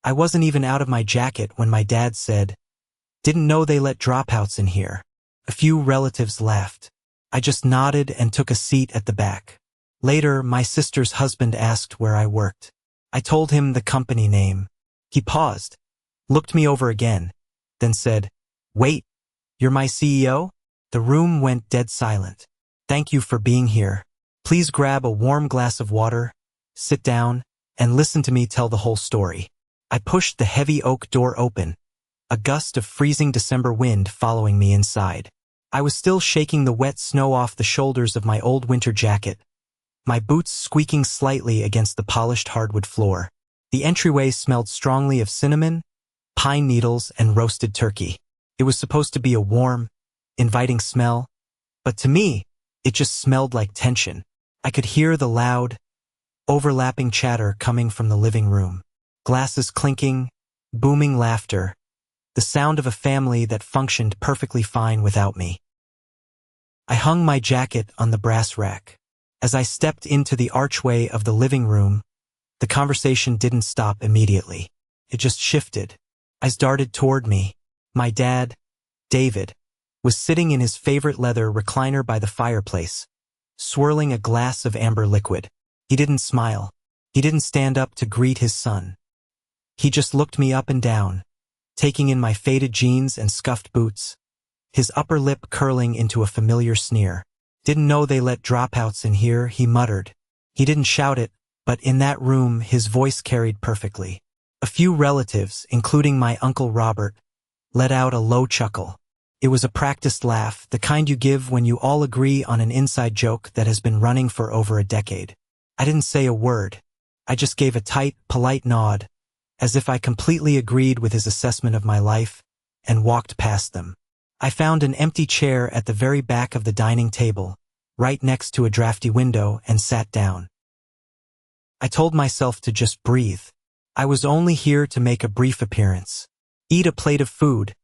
I wasn't even out of my jacket when my dad said, "Didn't know they let dropouts in here." A few relatives laughed. I just nodded and took a seat at the back. Later, my sister's husband asked where I worked. I told him the company name. He paused, looked me over again, then said, "Wait, you're my CEO?" The room went dead silent. "Thank you for being here. Please grab a warm glass of water, sit down, and listen to me tell the whole story." I pushed the heavy oak door open, a gust of freezing December wind following me inside. I was still shaking the wet snow off the shoulders of my old winter jacket, my boots squeaking slightly against the polished hardwood floor. The entryway smelled strongly of cinnamon, pine needles, and roasted turkey. It was supposed to be a warm, inviting smell, but to me, it just smelled like tension. I could hear the loud, overlapping chatter coming from the living room. Glasses clinking, booming laughter, the sound of a family that functioned perfectly fine without me. I hung my jacket on the brass rack. As I stepped into the archway of the living room, the conversation didn't stop immediately. It just shifted. Eyes darted toward me. My dad, David, was sitting in his favorite leather recliner by the fireplace, swirling a glass of amber liquid. He didn't smile. He didn't stand up to greet his son. He just looked me up and down, taking in my faded jeans and scuffed boots, his upper lip curling into a familiar sneer. "Didn't know they let dropouts in here," he muttered. He didn't shout it, but in that room his voice carried perfectly. A few relatives, including my Uncle Robert, let out a low chuckle. It was a practiced laugh, the kind you give when you all agree on an inside joke that has been running for over a decade. I didn't say a word. I just gave a tight, polite nod, as if I completely agreed with his assessment of my life, and walked past them. I found an empty chair at the very back of the dining table, right next to a drafty window, and sat down. I told myself to just breathe. I was only here to make a brief appearance, eat a plate of food,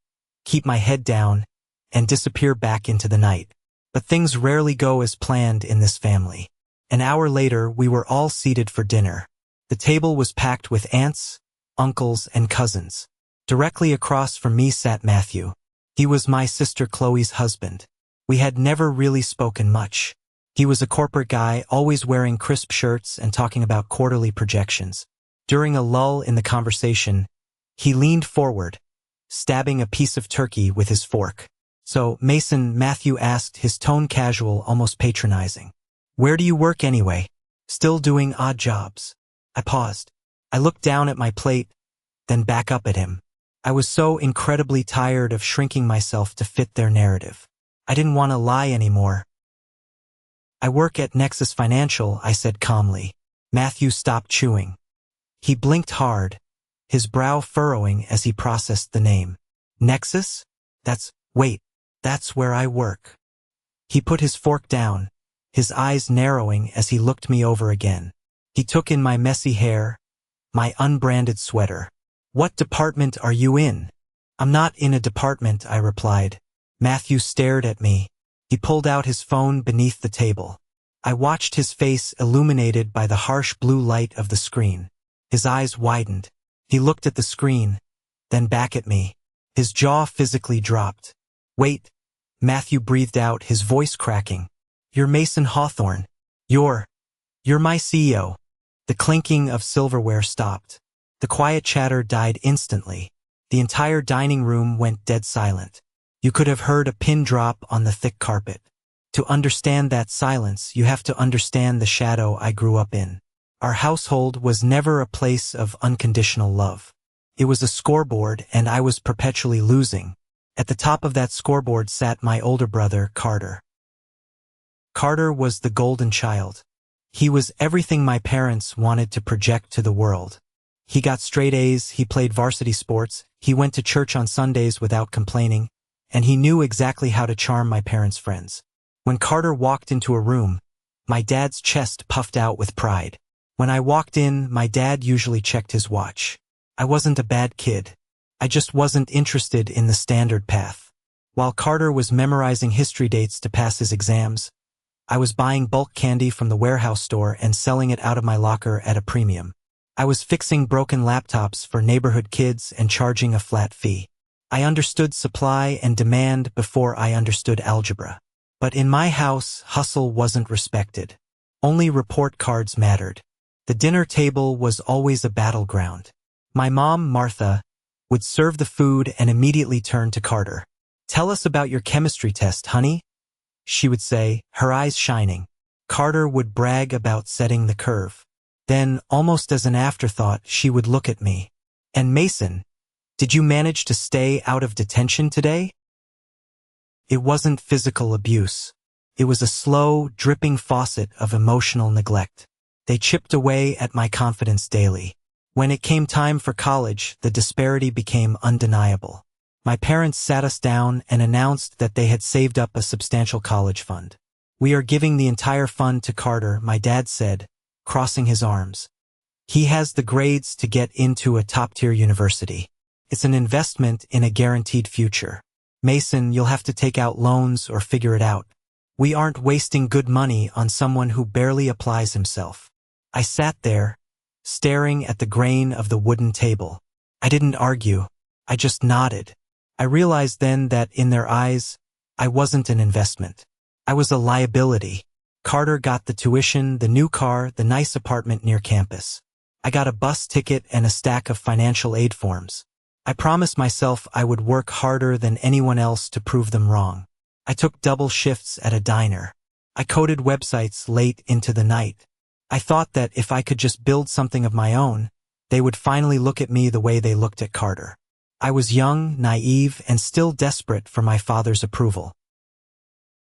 keep my head down, and disappear back into the night. But things rarely go as planned in this family. An hour later, we were all seated for dinner. The table was packed with aunts, uncles, and cousins. Directly across from me sat Matthew. He was my sister Chloe's husband. We had never really spoken much. He was a corporate guy, always wearing crisp shirts and talking about quarterly projections. During a lull in the conversation, he leaned forward, stabbing a piece of turkey with his fork. "So, Mason," Matthew asked, his tone casual, almost patronizing. "Where do you work anyway?" "Still doing odd jobs." I paused. I looked down at my plate, then back up at him. I was so incredibly tired of shrinking myself to fit their narrative. I didn't want to lie anymore. "I work at Nexus Financial," I said calmly. Matthew stopped chewing. He blinked hard, his brow furrowing as he processed the name. "Nexus? That's where I work." He put his fork down, his eyes narrowing as he looked me over again. He took in my messy hair, my unbranded sweater. "What department are you in?" "I'm not in a department," I replied. Matthew stared at me. He pulled out his phone beneath the table. I watched his face illuminated by the harsh blue light of the screen. His eyes widened. He looked at the screen, then back at me. His jaw physically dropped. "Wait," Matthew breathed out, his voice cracking. "You're Mason Hawthorne. You're my CEO." The clinking of silverware stopped. The quiet chatter died instantly. The entire dining room went dead silent. You could have heard a pin drop on the thick carpet. To understand that silence, you have to understand the shadow I grew up in. Our household was never a place of unconditional love. It was a scoreboard, and I was perpetually losing. At the top of that scoreboard sat my older brother, Carter. Carter was the golden child. He was everything my parents wanted to project to the world. He got straight A's, he played varsity sports, he went to church on Sundays without complaining, and he knew exactly how to charm my parents' friends. When Carter walked into a room, my dad's chest puffed out with pride. When I walked in, my dad usually checked his watch. I wasn't a bad kid. I just wasn't interested in the standard path. While Carter was memorizing history dates to pass his exams, I was buying bulk candy from the warehouse store and selling it out of my locker at a premium. I was fixing broken laptops for neighborhood kids and charging a flat fee. I understood supply and demand before I understood algebra. But in my house, hustle wasn't respected. Only report cards mattered. The dinner table was always a battleground. My mom, Martha, would serve the food and immediately turn to Carter. "Tell us about your chemistry test, honey," she would say, her eyes shining. Carter would brag about setting the curve. Then, almost as an afterthought, she would look at me. "And Mason, did you manage to stay out of detention today?" It wasn't physical abuse. It was a slow, dripping faucet of emotional neglect. They chipped away at my confidence daily. When it came time for college, the disparity became undeniable. My parents sat us down and announced that they had saved up a substantial college fund. "We are giving the entire fund to Carter," my dad said, crossing his arms. "He has the grades to get into a top-tier university. It's an investment in a guaranteed future. Mason, you'll have to take out loans or figure it out. We aren't wasting good money on someone who barely applies himself." I sat there, staring at the grain of the wooden table. I didn't argue. I just nodded. I realized then that in their eyes, I wasn't an investment. I was a liability. Carter got the tuition, the new car, the nice apartment near campus. I got a bus ticket and a stack of financial aid forms. I promised myself I would work harder than anyone else to prove them wrong. I took double shifts at a diner. I coded websites late into the night. I thought that if I could just build something of my own, they would finally look at me the way they looked at Carter. I was young, naive, and still desperate for my father's approval.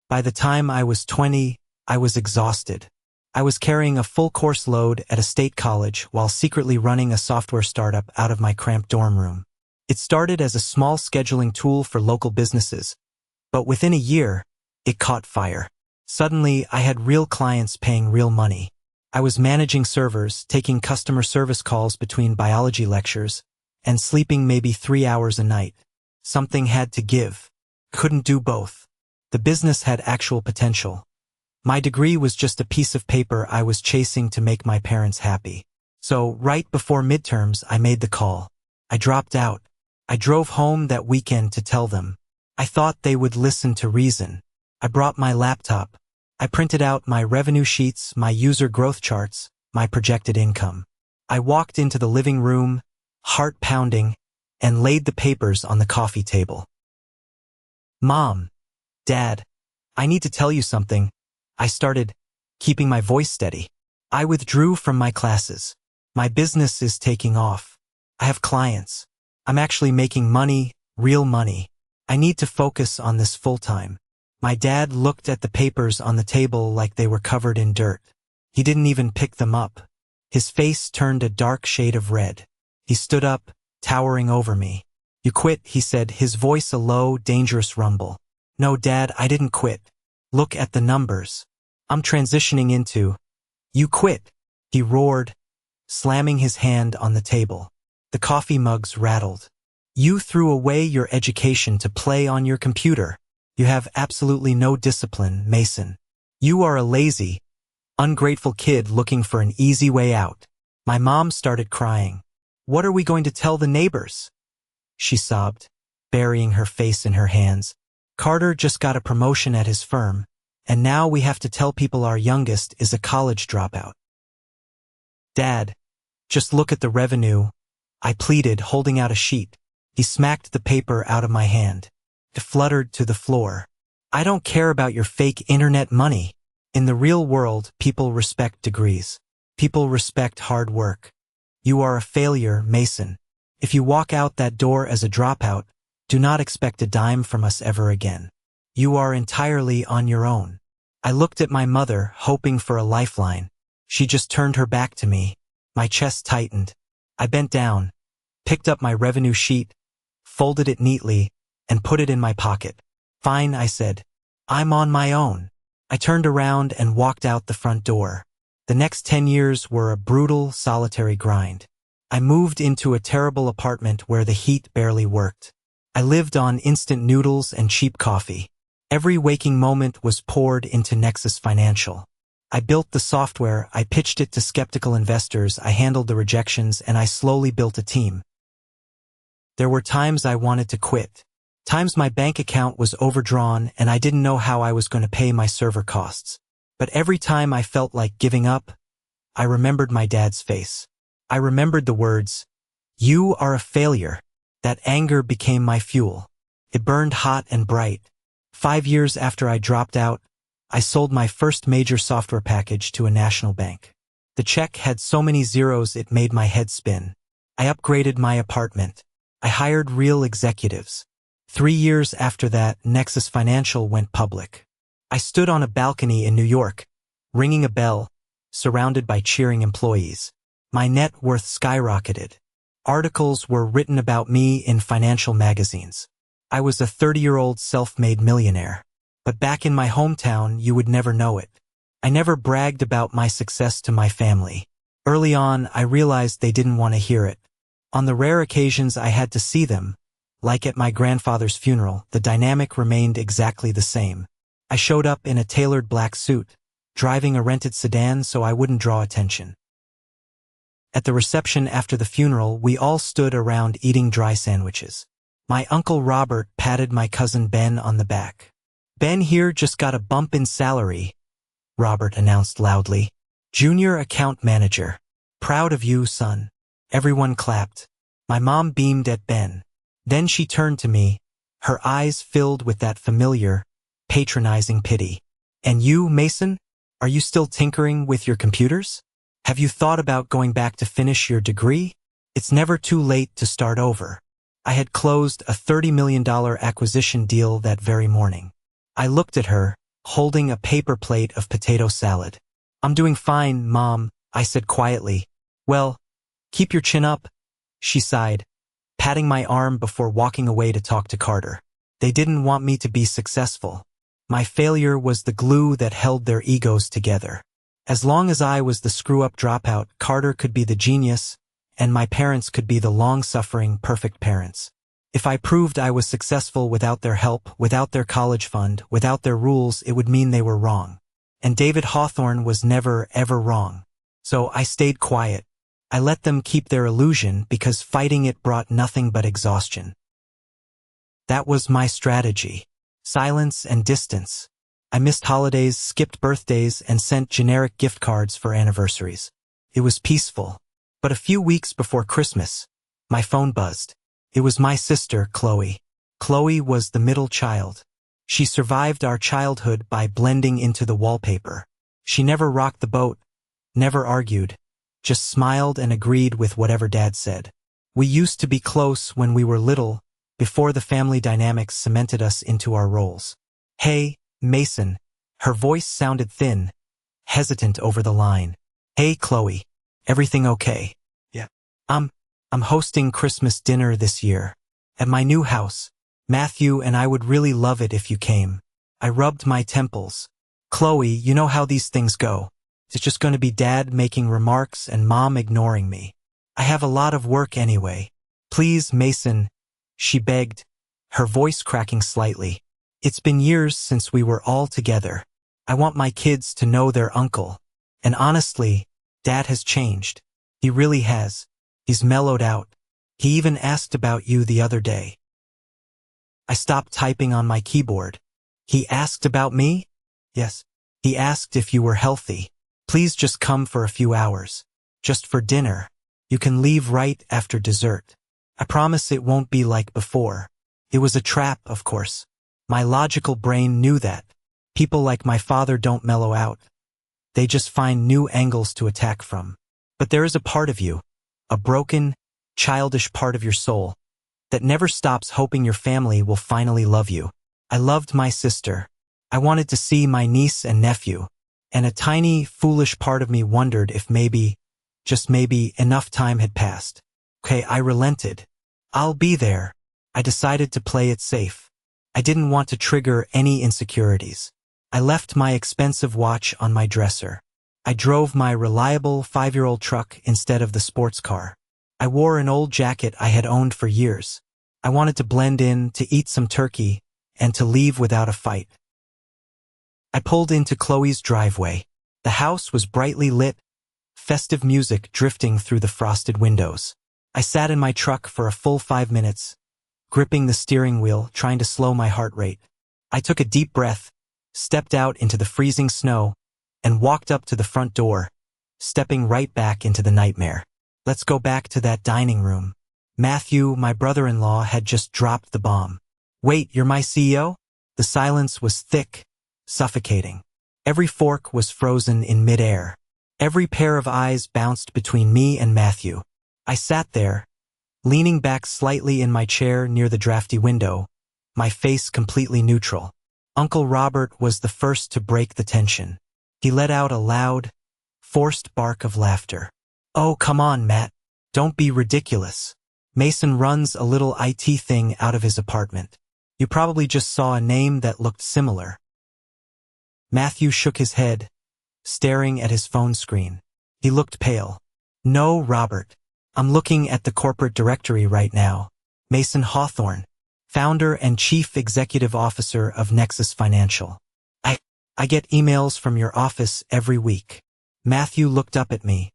By the time I was 20, I was exhausted. I was carrying a full course load at a state college while secretly running a software startup out of my cramped dorm room. It started as a small scheduling tool for local businesses, but within a year, it caught fire. Suddenly, I had real clients paying real money. I was managing servers, taking customer service calls between biology lectures, and sleeping maybe 3 hours a night. Something had to give. Couldn't do both. The business had actual potential. My degree was just a piece of paper I was chasing to make my parents happy. So, right before midterms, I made the call. I dropped out. I drove home that weekend to tell them. I thought they would listen to reason. I brought my laptop. I printed out my revenue sheets, my user growth charts, my projected income. I walked into the living room, heart pounding, and laid the papers on the coffee table. "Mom, Dad, I need to tell you something." I started, keeping my voice steady. "I withdrew from my classes. My business is taking off. I have clients. I'm actually making money, real money. I need to focus on this full-time." My dad looked at the papers on the table like they were covered in dirt. He didn't even pick them up. His face turned a dark shade of red. He stood up, towering over me. "You quit," he said, his voice a low, dangerous rumble. "No, Dad, I didn't quit. Look at the numbers. I'm transitioning into—" "You quit," he roared, slamming his hand on the table. The coffee mugs rattled. "You threw away your education to play on your computer. You have absolutely no discipline, Mason. You are a lazy, ungrateful kid looking for an easy way out." My mom started crying. "What are we going to tell the neighbors?" she sobbed, burying her face in her hands. "Carter just got a promotion at his firm, and now we have to tell people our youngest is a college dropout." "Dad, just look at the revenue," I pleaded, holding out a sheet. He smacked the paper out of my hand. It fluttered to the floor. "I don't care about your fake internet money. In the real world, people respect degrees. People respect hard work. You are a failure, Mason. If you walk out that door as a dropout, do not expect a dime from us ever again. You are entirely on your own." I looked at my mother, hoping for a lifeline. She just turned her back to me. My chest tightened. I bent down, picked up my revenue sheet, folded it neatly, and put it in my pocket. "Fine," I said. "I'm on my own." I turned around and walked out the front door. The next 10 years were a brutal, solitary grind. I moved into a terrible apartment where the heat barely worked. I lived on instant noodles and cheap coffee. Every waking moment was poured into Nexus Financial. I built the software, I pitched it to skeptical investors, I handled the rejections, and I slowly built a team. There were times I wanted to quit. Times my bank account was overdrawn and I didn't know how I was going to pay my server costs. But every time I felt like giving up, I remembered my dad's face. I remembered the words, "You are a failure." That anger became my fuel. It burned hot and bright. 5 years after I dropped out, I sold my first major software package to a national bank. The check had so many zeros it made my head spin. I upgraded my apartment. I hired real executives. 3 years after that, Nexus Financial went public. I stood on a balcony in New York, ringing a bell, surrounded by cheering employees. My net worth skyrocketed. Articles were written about me in financial magazines. I was a 30-year-old self-made millionaire. But back in my hometown, you would never know it. I never bragged about my success to my family. Early on, I realized they didn't want to hear it. On the rare occasions I had to see them, like at my grandfather's funeral, the dynamic remained exactly the same. I showed up in a tailored black suit, driving a rented sedan so I wouldn't draw attention. At the reception after the funeral, we all stood around eating dry sandwiches. My Uncle Robert patted my cousin Ben on the back. "Ben here just got a bump in salary," Robert announced loudly. "Junior account manager. Proud of you, son." Everyone clapped. My mom beamed at Ben. Then she turned to me, her eyes filled with that familiar, patronizing pity. "And you, Mason? Are you still tinkering with your computers? Have you thought about going back to finish your degree? It's never too late to start over." I had closed a $30 million acquisition deal that very morning. I looked at her, holding a paper plate of potato salad. "I'm doing fine, Mom," I said quietly. "Well, keep your chin up," she sighed, patting my arm before walking away to talk to Carter. They didn't want me to be successful. My failure was the glue that held their egos together. As long as I was the screw-up dropout, Carter could be the genius, and my parents could be the long-suffering, perfect parents. If I proved I was successful without their help, without their college fund, without their rules, it would mean they were wrong. And David Hawthorne was never, ever wrong. So I stayed quiet. I let them keep their illusion because fighting it brought nothing but exhaustion. That was my strategy. Silence and distance. I missed holidays, skipped birthdays, and sent generic gift cards for anniversaries. It was peaceful. But a few weeks before Christmas, my phone buzzed. It was my sister, Chloe. Chloe was the middle child. She survived our childhood by blending into the wallpaper. She never rocked the boat, never argued, just smiled and agreed with whatever Dad said. We used to be close when we were little, before the family dynamics cemented us into our roles. "Hey, Mason." Her voice sounded thin, hesitant over the line. "Hey, Chloe. Everything okay?" "Yeah. I'm hosting Christmas dinner this year. At my new house. Matthew and I would really love it if you came." I rubbed my temples. "Chloe, you know how these things go. It's just going to be Dad making remarks and Mom ignoring me. I have a lot of work anyway. Please, Mason," she begged, her voice cracking slightly. "It's been years since we were all together. I want my kids to know their uncle. And honestly, Dad has changed. He really has. He's mellowed out. He even asked about you the other day." I stopped typing on my keyboard. "He asked about me?" "Yes. He asked if you were healthy. Please just come for a few hours. Just for dinner. You can leave right after dessert. I promise it won't be like before." It was a trap, of course. My logical brain knew that. People like my father don't mellow out. They just find new angles to attack from. But there is a part of you, a broken, childish part of your soul, that never stops hoping your family will finally love you. I loved my sister. I wanted to see my niece and nephew. And a tiny, foolish part of me wondered if maybe, just maybe, enough time had passed. Okay, I relented. "I'll be there." I decided to play it safe. I didn't want to trigger any insecurities. I left my expensive watch on my dresser. I drove my reliable 5-year-old truck instead of the sports car. I wore an old jacket I had owned for years. I wanted to blend in, to eat some turkey, and to leave without a fight. I pulled into Chloe's driveway. The house was brightly lit, festive music drifting through the frosted windows. I sat in my truck for a full 5 minutes, gripping the steering wheel, trying to slow my heart rate. I took a deep breath, stepped out into the freezing snow, and walked up to the front door, stepping right back into the nightmare. Let's go back to that dining room. Matthew, my brother-in-law, had just dropped the bomb. Wait, you're my CEO? The silence was thick, suffocating. Every fork was frozen in midair. Every pair of eyes bounced between me and Matthew. I sat there, leaning back slightly in my chair near the drafty window, my face completely neutral. Uncle Robert was the first to break the tension. He let out a loud, forced bark of laughter. Oh, come on, Matt. Don't be ridiculous. Mason runs a little IT thing out of his apartment. You probably just saw a name that looked similar. Matthew shook his head, staring at his phone screen. He looked pale. No, Robert. I'm looking at the corporate directory right now. Mason Hawthorne, founder and chief executive officer of Nexus Financial. I get emails from your office every week. Matthew looked up at me,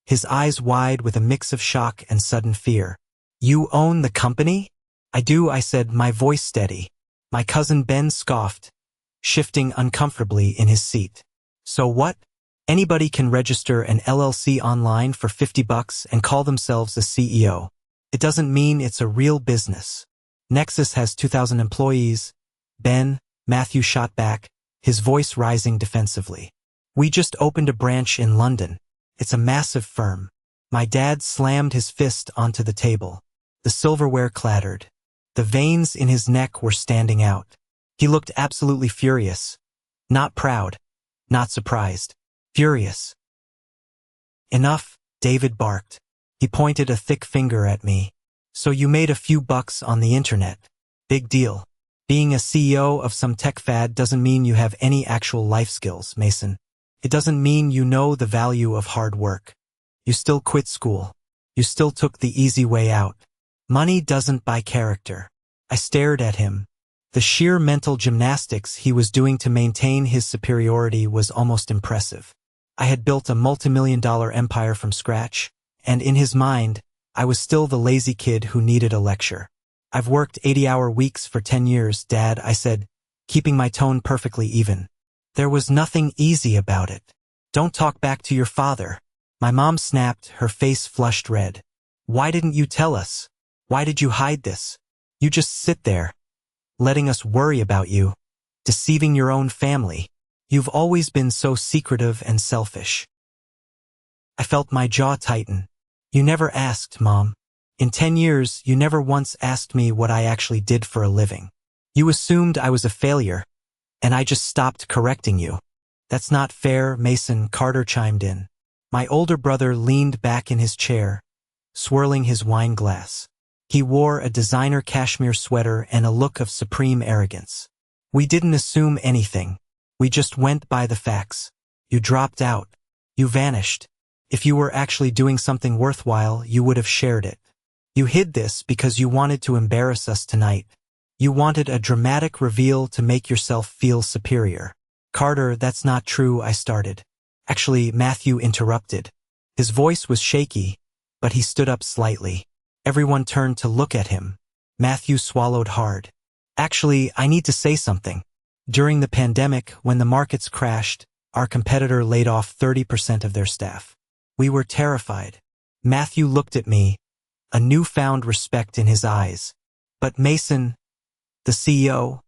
his eyes wide with a mix of shock and sudden fear. You own the company? I do, I said, my voice steady. My cousin Ben scoffed, shifting uncomfortably in his seat. So what? Anybody can register an LLC online for $50 and call themselves a CEO. It doesn't mean it's a real business. Nexus has 2,000 employees. Ben, Matthew shot back, his voice rising defensively. We just opened a branch in London. It's a massive firm. My dad slammed his fist onto the table. The silverware clattered. The veins in his neck were standing out. He looked absolutely furious. Not proud. Not surprised. Furious. Enough, David barked. He pointed a thick finger at me. So you made a few bucks on the internet. Big deal. Being a CEO of some tech fad doesn't mean you have any actual life skills, Mason. It doesn't mean you know the value of hard work. You still quit school. You still took the easy way out. Money doesn't buy character. I stared at him. The sheer mental gymnastics he was doing to maintain his superiority was almost impressive. I had built a multi-million-dollar empire from scratch, and in his mind, I was still the lazy kid who needed a lecture. I've worked 80-hour weeks for 10 years, Dad, I said, keeping my tone perfectly even. There was nothing easy about it. Don't talk back to your father. My mom snapped, her face flushed red. Why didn't you tell us? Why did you hide this? You just sit there, letting us worry about you, deceiving your own family. You've always been so secretive and selfish. I felt my jaw tighten. You never asked, Mom. In 10 years, you never once asked me what I actually did for a living. You assumed I was a failure, and I just stopped correcting you. That's not fair, Mason, Carter chimed in. My older brother leaned back in his chair, swirling his wine glass. He wore a designer cashmere sweater and a look of supreme arrogance. We didn't assume anything. We just went by the facts. You dropped out. You vanished. If you were actually doing something worthwhile, you would have shared it. You hid this because you wanted to embarrass us tonight. You wanted a dramatic reveal to make yourself feel superior. Carter, that's not true, I started. Actually, Matthew interrupted. His voice was shaky, but he stood up slightly. Everyone turned to look at him. Matthew swallowed hard. Actually, I need to say something. During the pandemic, when the markets crashed, our competitor laid off 30% of their staff. We were terrified. Matthew looked at me, a newfound respect in his eyes. But Mason, the CEO,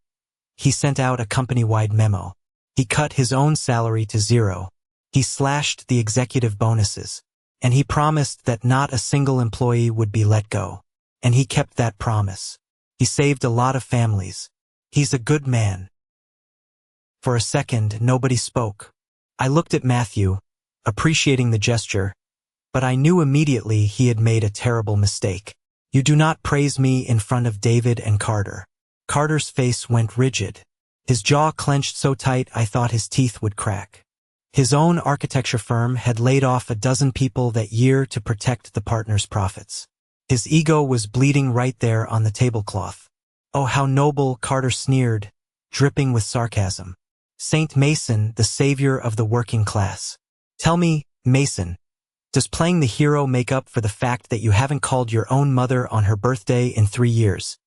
he sent out a company-wide memo. He cut his own salary to zero. He slashed the executive bonuses. And he promised that not a single employee would be let go. And he kept that promise. He saved a lot of families. He's a good man. For a second, nobody spoke. I looked at Matthew, appreciating the gesture, but I knew immediately he had made a terrible mistake. You do not praise me in front of David and Carter. Carter's face went rigid. His jaw clenched so tight I thought his teeth would crack. His own architecture firm had laid off 12 people that year to protect the partner's profits. His ego was bleeding right there on the tablecloth. Oh, how noble, Carter sneered, dripping with sarcasm. Saint Mason, the savior of the working class. Tell me, Mason, does playing the hero make up for the fact that you haven't called your own mother on her birthday in 3 years?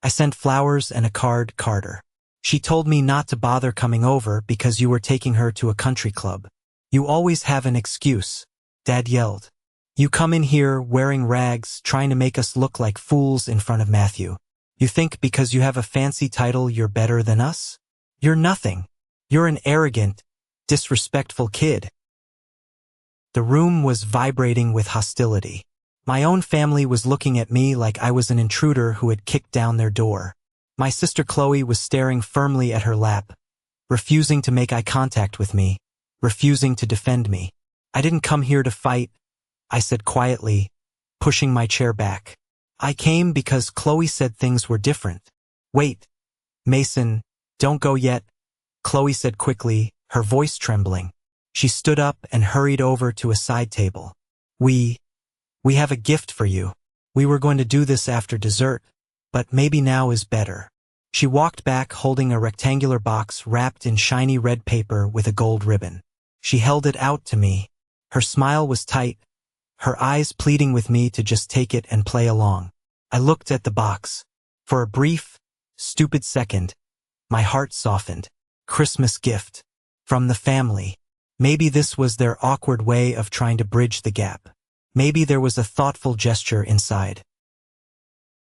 I sent flowers and a card, Carter. She told me not to bother coming over because you were taking her to a country club. You always have an excuse, Dad yelled. You come in here wearing rags, trying to make us look like fools in front of Matthew. You think because you have a fancy title you're better than us? You're nothing. You're an arrogant, disrespectful kid. The room was vibrating with hostility. My own family was looking at me like I was an intruder who had kicked down their door. My sister Chloe was staring firmly at her lap, refusing to make eye contact with me, refusing to defend me. I didn't come here to fight, I said quietly, pushing my chair back. I came because Chloe said things were different. Wait, Mason, don't go yet, Chloe said quickly, her voice trembling. She stood up and hurried over to a side table. We have a gift for you. We were going to do this after dessert, but maybe now is better. She walked back holding a rectangular box wrapped in shiny red paper with a gold ribbon. She held it out to me. Her smile was tight, her eyes pleading with me to just take it and play along. I looked at the box. For a brief, stupid second, my heart softened. Christmas gift. From the family. Maybe this was their awkward way of trying to bridge the gap. Maybe there was a thoughtful gesture inside.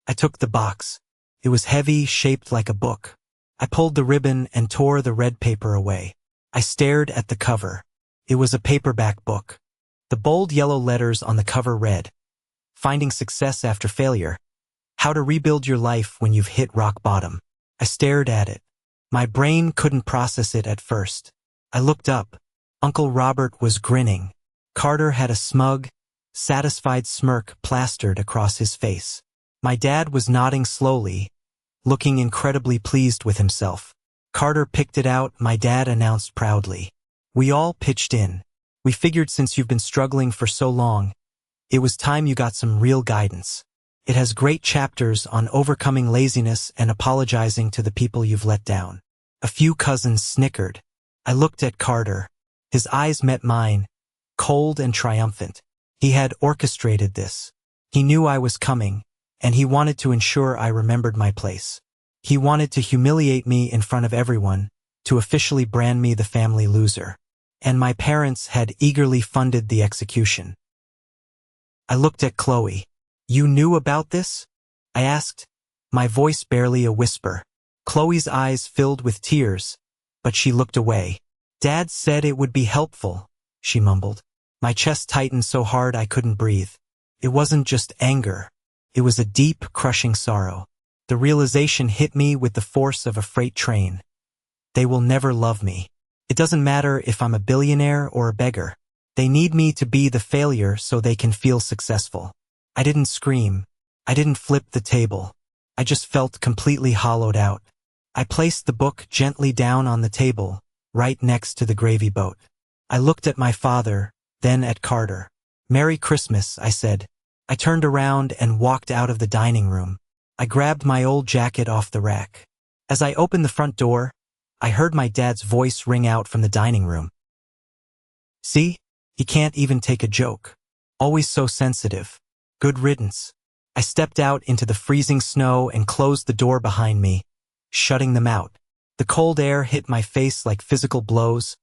I took the box. It was heavy, shaped like a book. I pulled the ribbon and tore the red paper away. I stared at the cover. It was a paperback book. The bold yellow letters on the cover read, Finding Success After Failure. How to Rebuild Your Life When You've Hit Rock Bottom. I stared at it. My brain couldn't process it at first. I looked up. Uncle Robert was grinning. Carter had a smug, satisfied smirk plastered across his face. My dad was nodding slowly, looking incredibly pleased with himself. Carter picked it out, my dad announced proudly. We all pitched in. We figured since you've been struggling for so long, it was time you got some real guidance. It has great chapters on overcoming laziness and apologizing to the people you've let down. A few cousins snickered. I looked at Carter. His eyes met mine, cold and triumphant. He had orchestrated this. He knew I was coming, and he wanted to ensure I remembered my place. He wanted to humiliate me in front of everyone, to officially brand me the family loser. And my parents had eagerly funded the execution. I looked at Chloe. You knew about this? I asked, my voice barely a whisper. Chloe's eyes filled with tears, but she looked away. Dad said it would be helpful, she mumbled. My chest tightened so hard I couldn't breathe. It wasn't just anger. It was a deep, crushing sorrow. The realization hit me with the force of a freight train. They will never love me. It doesn't matter if I'm a billionaire or a beggar. They need me to be the failure so they can feel successful. I didn't scream. I didn't flip the table. I just felt completely hollowed out. I placed the book gently down on the table, right next to the gravy boat. I looked at my father, then at Carter. Merry Christmas, I said. I turned around and walked out of the dining room. I grabbed my old jacket off the rack. As I opened the front door, I heard my dad's voice ring out from the dining room. See? He can't even take a joke. Always so sensitive. Good riddance. I stepped out into the freezing snow and closed the door behind me, shutting them out. The cold air hit my face like physical blows,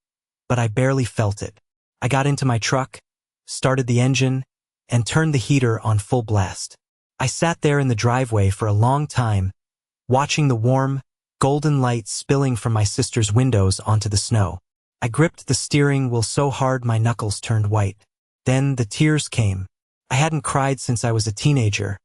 but I barely felt it. I got into my truck, started the engine, and turned the heater on full blast. I sat there in the driveway for a long time, watching the warm, golden light spilling from my sister's windows onto the snow. I gripped the steering wheel so hard my knuckles turned white. Then the tears came. I hadn't cried since I was a teenager,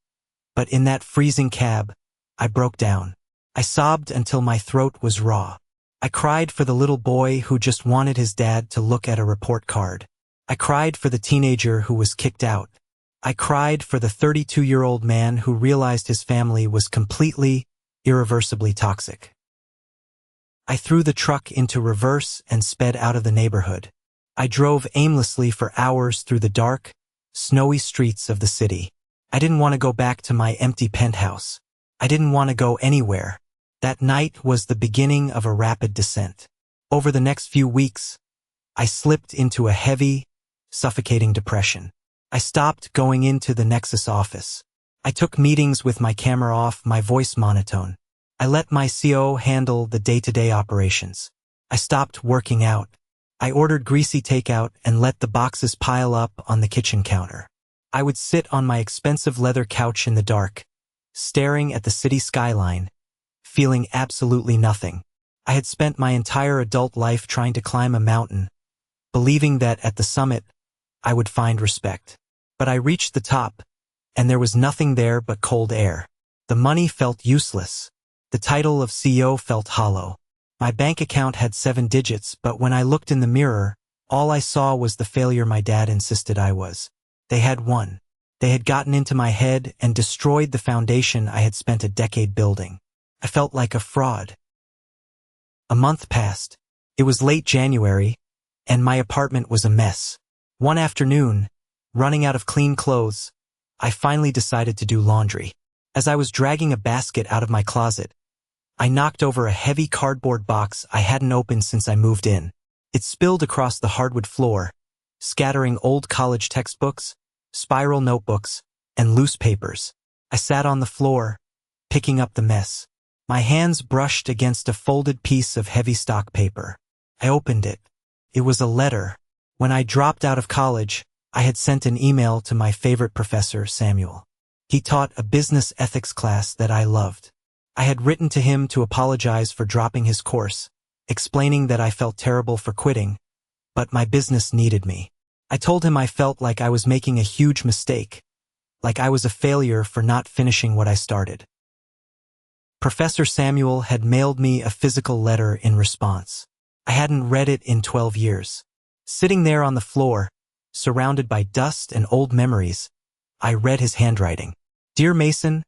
but in that freezing cab, I broke down. I sobbed until my throat was raw. I cried for the little boy who just wanted his dad to look at a report card. I cried for the teenager who was kicked out. I cried for the 32-year-old man who realized his family was completely, irreversibly toxic. I threw the truck into reverse and sped out of the neighborhood. I drove aimlessly for hours through the dark, snowy streets of the city. I didn't want to go back to my empty penthouse. I didn't want to go anywhere. That night was the beginning of a rapid descent. Over the next few weeks, I slipped into a heavy, suffocating depression. I stopped going into the Nexus office. I took meetings with my camera off, my voice monotone. I let my CO handle the day-to-day operations. I stopped working out. I ordered greasy takeout and let the boxes pile up on the kitchen counter. I would sit on my expensive leather couch in the dark, staring at the city skyline, feeling absolutely nothing. I had spent my entire adult life trying to climb a mountain, believing that at the summit, I would find respect. But I reached the top, and there was nothing there but cold air. The money felt useless. The title of CEO felt hollow. My bank account had 7 digits, but when I looked in the mirror, all I saw was the failure my dad insisted I was. They had won. They had gotten into my head and destroyed the foundation I had spent a decade building. I felt like a fraud. A month passed. It was late January, and my apartment was a mess. One afternoon, running out of clean clothes, I finally decided to do laundry. As I was dragging a basket out of my closet, I knocked over a heavy cardboard box I hadn't opened since I moved in. It spilled across the hardwood floor, scattering old college textbooks, spiral notebooks, and loose papers. I sat on the floor, picking up the mess. My hands brushed against a folded piece of heavy stock paper. I opened it. It was a letter. When I dropped out of college, I had sent an email to my favorite professor, Samuel. He taught a business ethics class that I loved. I had written to him to apologize for dropping his course, explaining that I felt terrible for quitting, but my business needed me. I told him I felt like I was making a huge mistake, like I was a failure for not finishing what I started. Professor Samuel had mailed me a physical letter in response. I hadn't read it in 12 years. Sitting there on the floor, surrounded by dust and old memories, I read his handwriting. Dear Mason,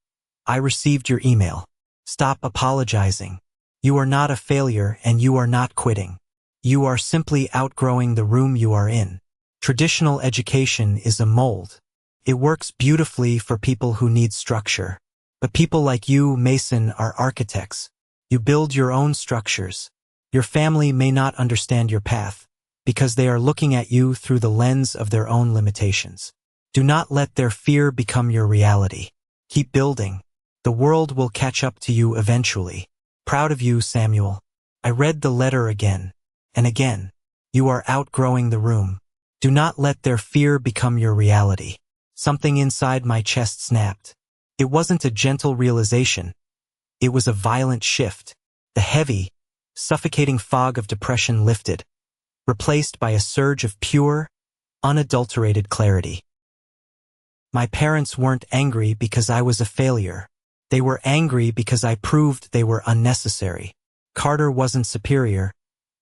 I received your email. Stop apologizing. You are not a failure and you are not quitting. You are simply outgrowing the room you are in. Traditional education is a mold. It works beautifully for people who need structure. But people like you, Mason, are architects. You build your own structures. Your family may not understand your path, because they are looking at you through the lens of their own limitations. Do not let their fear become your reality. Keep building. The world will catch up to you eventually. Proud of you, Samuel. I read the letter again and again. You are outgrowing the room. Do not let their fear become your reality. Something inside my chest snapped. It wasn't a gentle realization. It was a violent shift. The heavy, suffocating fog of depression lifted, replaced by a surge of pure, unadulterated clarity. My parents weren't angry because I was a failure. They were angry because I proved they were unnecessary. Carter wasn't superior.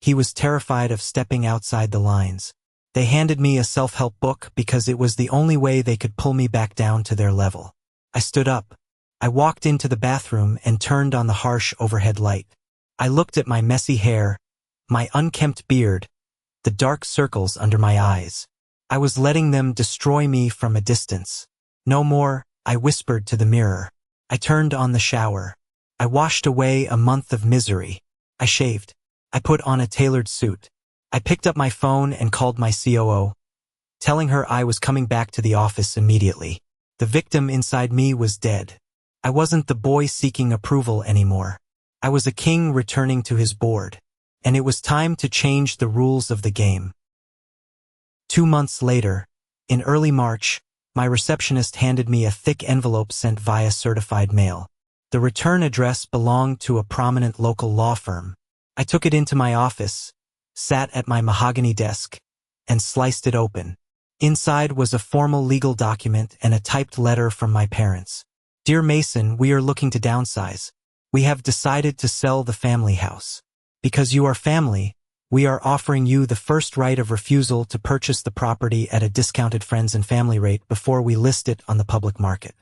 He was terrified of stepping outside the lines. They handed me a self-help book because it was the only way they could pull me back down to their level. I stood up. I walked into the bathroom and turned on the harsh overhead light. I looked at my messy hair, my unkempt beard, the dark circles under my eyes. I was letting them destroy me from a distance. No more, I whispered to the mirror. I turned on the shower. I washed away a month of misery. I shaved. I put on a tailored suit. I picked up my phone and called my COO, telling her I was coming back to the office immediately. The victim inside me was dead. I wasn't the boy seeking approval anymore. I was a king returning to his board, and it was time to change the rules of the game. 2 months later, in early March, my receptionist handed me a thick envelope sent via certified mail. The return address belonged to a prominent local law firm. I took it into my office, sat at my mahogany desk, and sliced it open. Inside was a formal legal document and a typed letter from my parents. Dear Mason, we are looking to downsize. We have decided to sell the family house. Because you are family, we are offering you the first right of refusal to purchase the property at a discounted friends and family rate before we list it on the public market.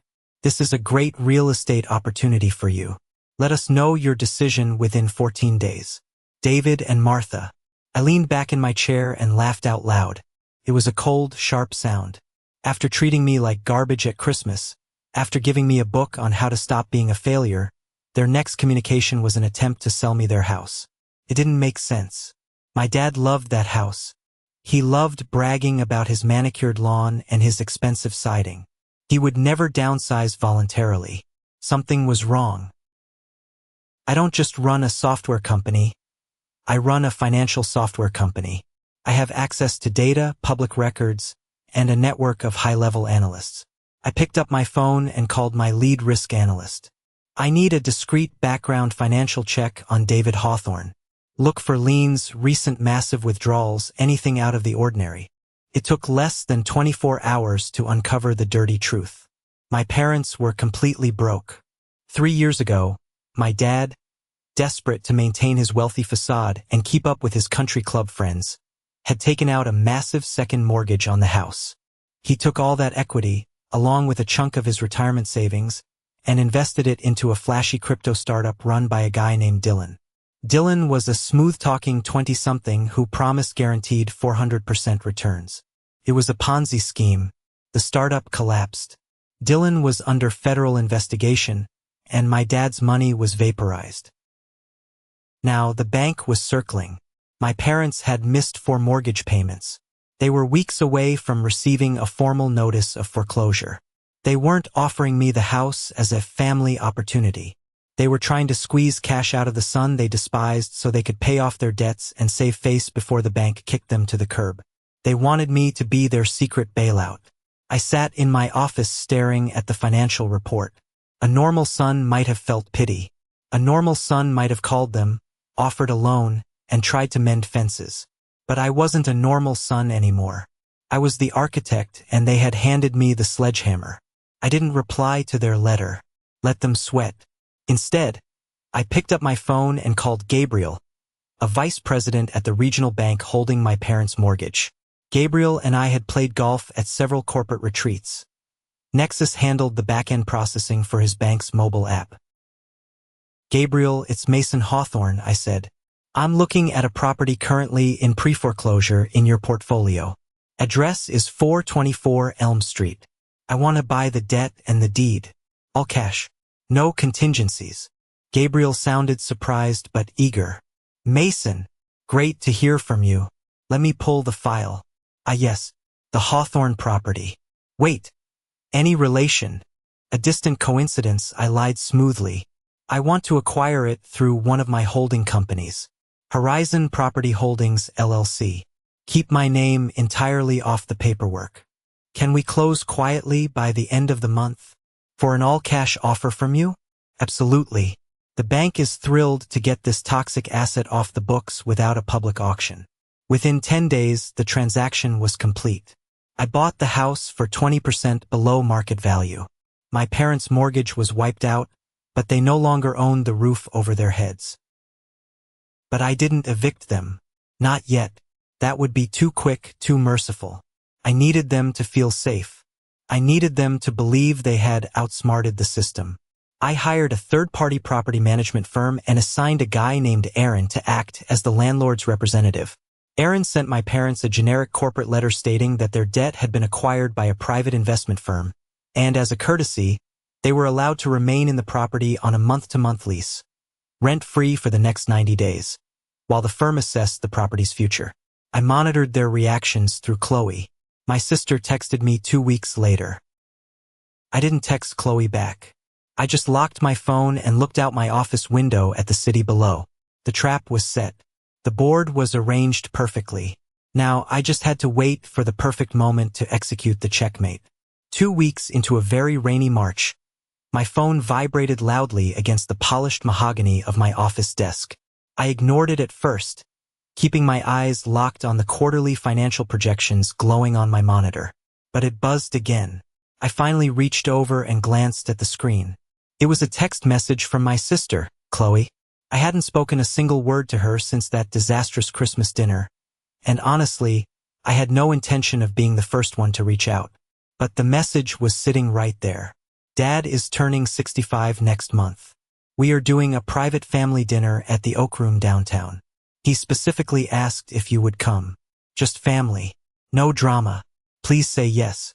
This is a great real estate opportunity for you. Let us know your decision within 14 days. David and Martha. I leaned back in my chair and laughed out loud. It was a cold, sharp sound. After treating me like garbage at Christmas, after giving me a book on how to stop being a failure, their next communication was an attempt to sell me their house. It didn't make sense. My dad loved that house. He loved bragging about his manicured lawn and his expensive siding. He would never downsize voluntarily. Something was wrong. I don't just run a software company. I run a financial software company. I have access to data, public records, and a network of high-level analysts. I picked up my phone and called my lead risk analyst. I need a discrete background financial check on David Hawthorne. Look for liens, recent massive withdrawals, anything out of the ordinary. It took less than 24 hours to uncover the dirty truth. My parents were completely broke. 3 years ago, my dad, desperate to maintain his wealthy facade and keep up with his country club friends, had taken out a massive second mortgage on the house. He took all that equity, along with a chunk of his retirement savings, and invested it into a flashy crypto startup run by a guy named Dylan. Dylan was a smooth-talking 20-something who promised guaranteed 400% returns. It was a Ponzi scheme. The startup collapsed. Dylan was under federal investigation, and my dad's money was vaporized. Now, the bank was circling. My parents had missed 4 mortgage payments. They were weeks away from receiving a formal notice of foreclosure. They weren't offering me the house as a family opportunity. They were trying to squeeze cash out of the son they despised so they could pay off their debts and save face before the bank kicked them to the curb. They wanted me to be their secret bailout. I sat in my office staring at the financial report. A normal son might have felt pity. A normal son might have called them, offered a loan, and tried to mend fences. But I wasn't a normal son anymore. I was the architect, and they had handed me the sledgehammer. I didn't reply to their letter. Let them sweat. Instead, I picked up my phone and called Gabriel, a vice president at the regional bank holding my parents' mortgage. Gabriel and I had played golf at several corporate retreats. Nexus handled the back-end processing for his bank's mobile app. Gabriel, it's Mason Hawthorne, I said. I'm looking at a property currently in pre-foreclosure in your portfolio. Address is 424 Elm Street. I want to buy the debt and the deed. All cash. No contingencies. Gabriel sounded surprised but eager. Mason, great to hear from you. Let me pull the file. Ah yes, the Hawthorne property. Wait. Any relation? A distant coincidence, I lied smoothly. I want to acquire it through one of my holding companies. Horizon Property Holdings, LLC. Keep my name entirely off the paperwork. Can we close quietly by the end of the month? For an all-cash offer from you? Absolutely. The bank is thrilled to get this toxic asset off the books without a public auction. Within 10 days, the transaction was complete. I bought the house for 20% below market value. My parents' mortgage was wiped out, but they no longer owned the roof over their heads. But I didn't evict them. Not yet. That would be too quick, too merciful. I needed them to feel safe. I needed them to believe they had outsmarted the system. I hired a third-party property management firm and assigned a guy named Aaron to act as the landlord's representative. Aaron sent my parents a generic corporate letter stating that their debt had been acquired by a private investment firm, and as a courtesy, they were allowed to remain in the property on a month-to-month lease, rent-free for the next 90 days, while the firm assessed the property's future. I monitored their reactions through Chloe. My sister texted me 2 weeks later. I didn't text Chloe back. I just locked my phone and looked out my office window at the city below. The trap was set. The board was arranged perfectly. Now I just had to wait for the perfect moment to execute the checkmate. 2 weeks into a very rainy March, my phone vibrated loudly against the polished mahogany of my office desk. I ignored it at first, keeping my eyes locked on the quarterly financial projections glowing on my monitor. But it buzzed again. I finally reached over and glanced at the screen. It was a text message from my sister, Chloe. I hadn't spoken a single word to her since that disastrous Christmas dinner, and honestly, I had no intention of being the first one to reach out. But the message was sitting right there. Dad is turning 65 next month. We are doing a private family dinner at the Oak Room downtown. He specifically asked if you would come. Just family. No drama. Please say yes.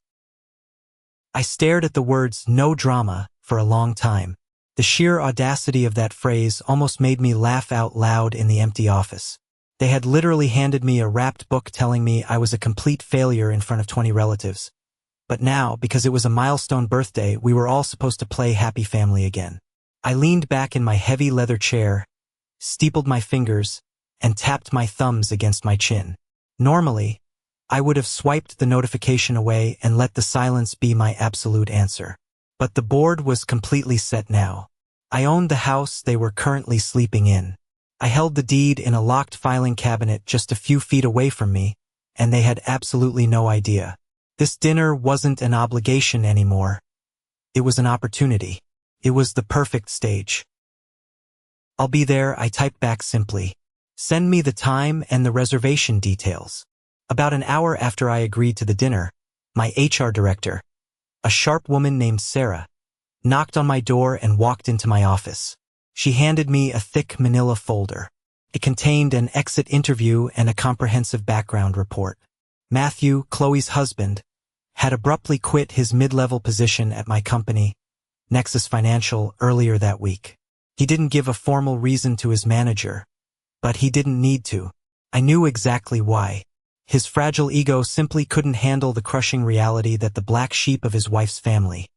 I stared at the words "no drama" for a long time. The sheer audacity of that phrase almost made me laugh out loud in the empty office. They had literally handed me a wrapped book telling me I was a complete failure in front of 20 relatives. But now, because it was a milestone birthday, we were all supposed to play happy family again. I leaned back in my heavy leather chair, steepled my fingers, and tapped my thumbs against my chin. Normally, I would have swiped the notification away and let the silence be my absolute answer. But the board was completely set now. I owned the house they were currently sleeping in. I held the deed in a locked filing cabinet just a few feet away from me, and they had absolutely no idea. This dinner wasn't an obligation anymore. It was an opportunity. It was the perfect stage. "I'll be there," I typed back simply. "Send me the time and the reservation details." About an hour after I agreed to the dinner, my HR director, a sharp woman named Sarah, knocked on my door and walked into my office. She handed me a thick manila folder. It contained an exit interview and a comprehensive background report. Matthew, Chloe's husband, had abruptly quit his mid-level position at my company, Nexus Financial, earlier that week. He didn't give a formal reason to his manager, but he didn't need to. I knew exactly why. His fragile ego simply couldn't handle the crushing reality that the black sheep of his wife's family,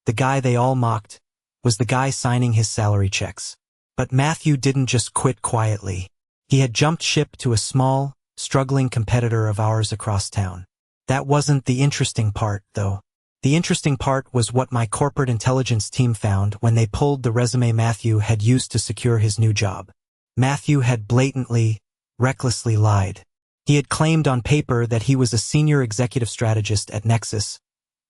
the guy they all mocked, was the guy signing his salary checks. But Matthew didn't just quit quietly. He had jumped ship to a small, struggling competitor of ours across town. That wasn't the interesting part, though. The interesting part was what my corporate intelligence team found when they pulled the resume Matthew had used to secure his new job. Matthew had blatantly, recklessly lied. He had claimed on paper that he was a senior executive strategist at Nexus,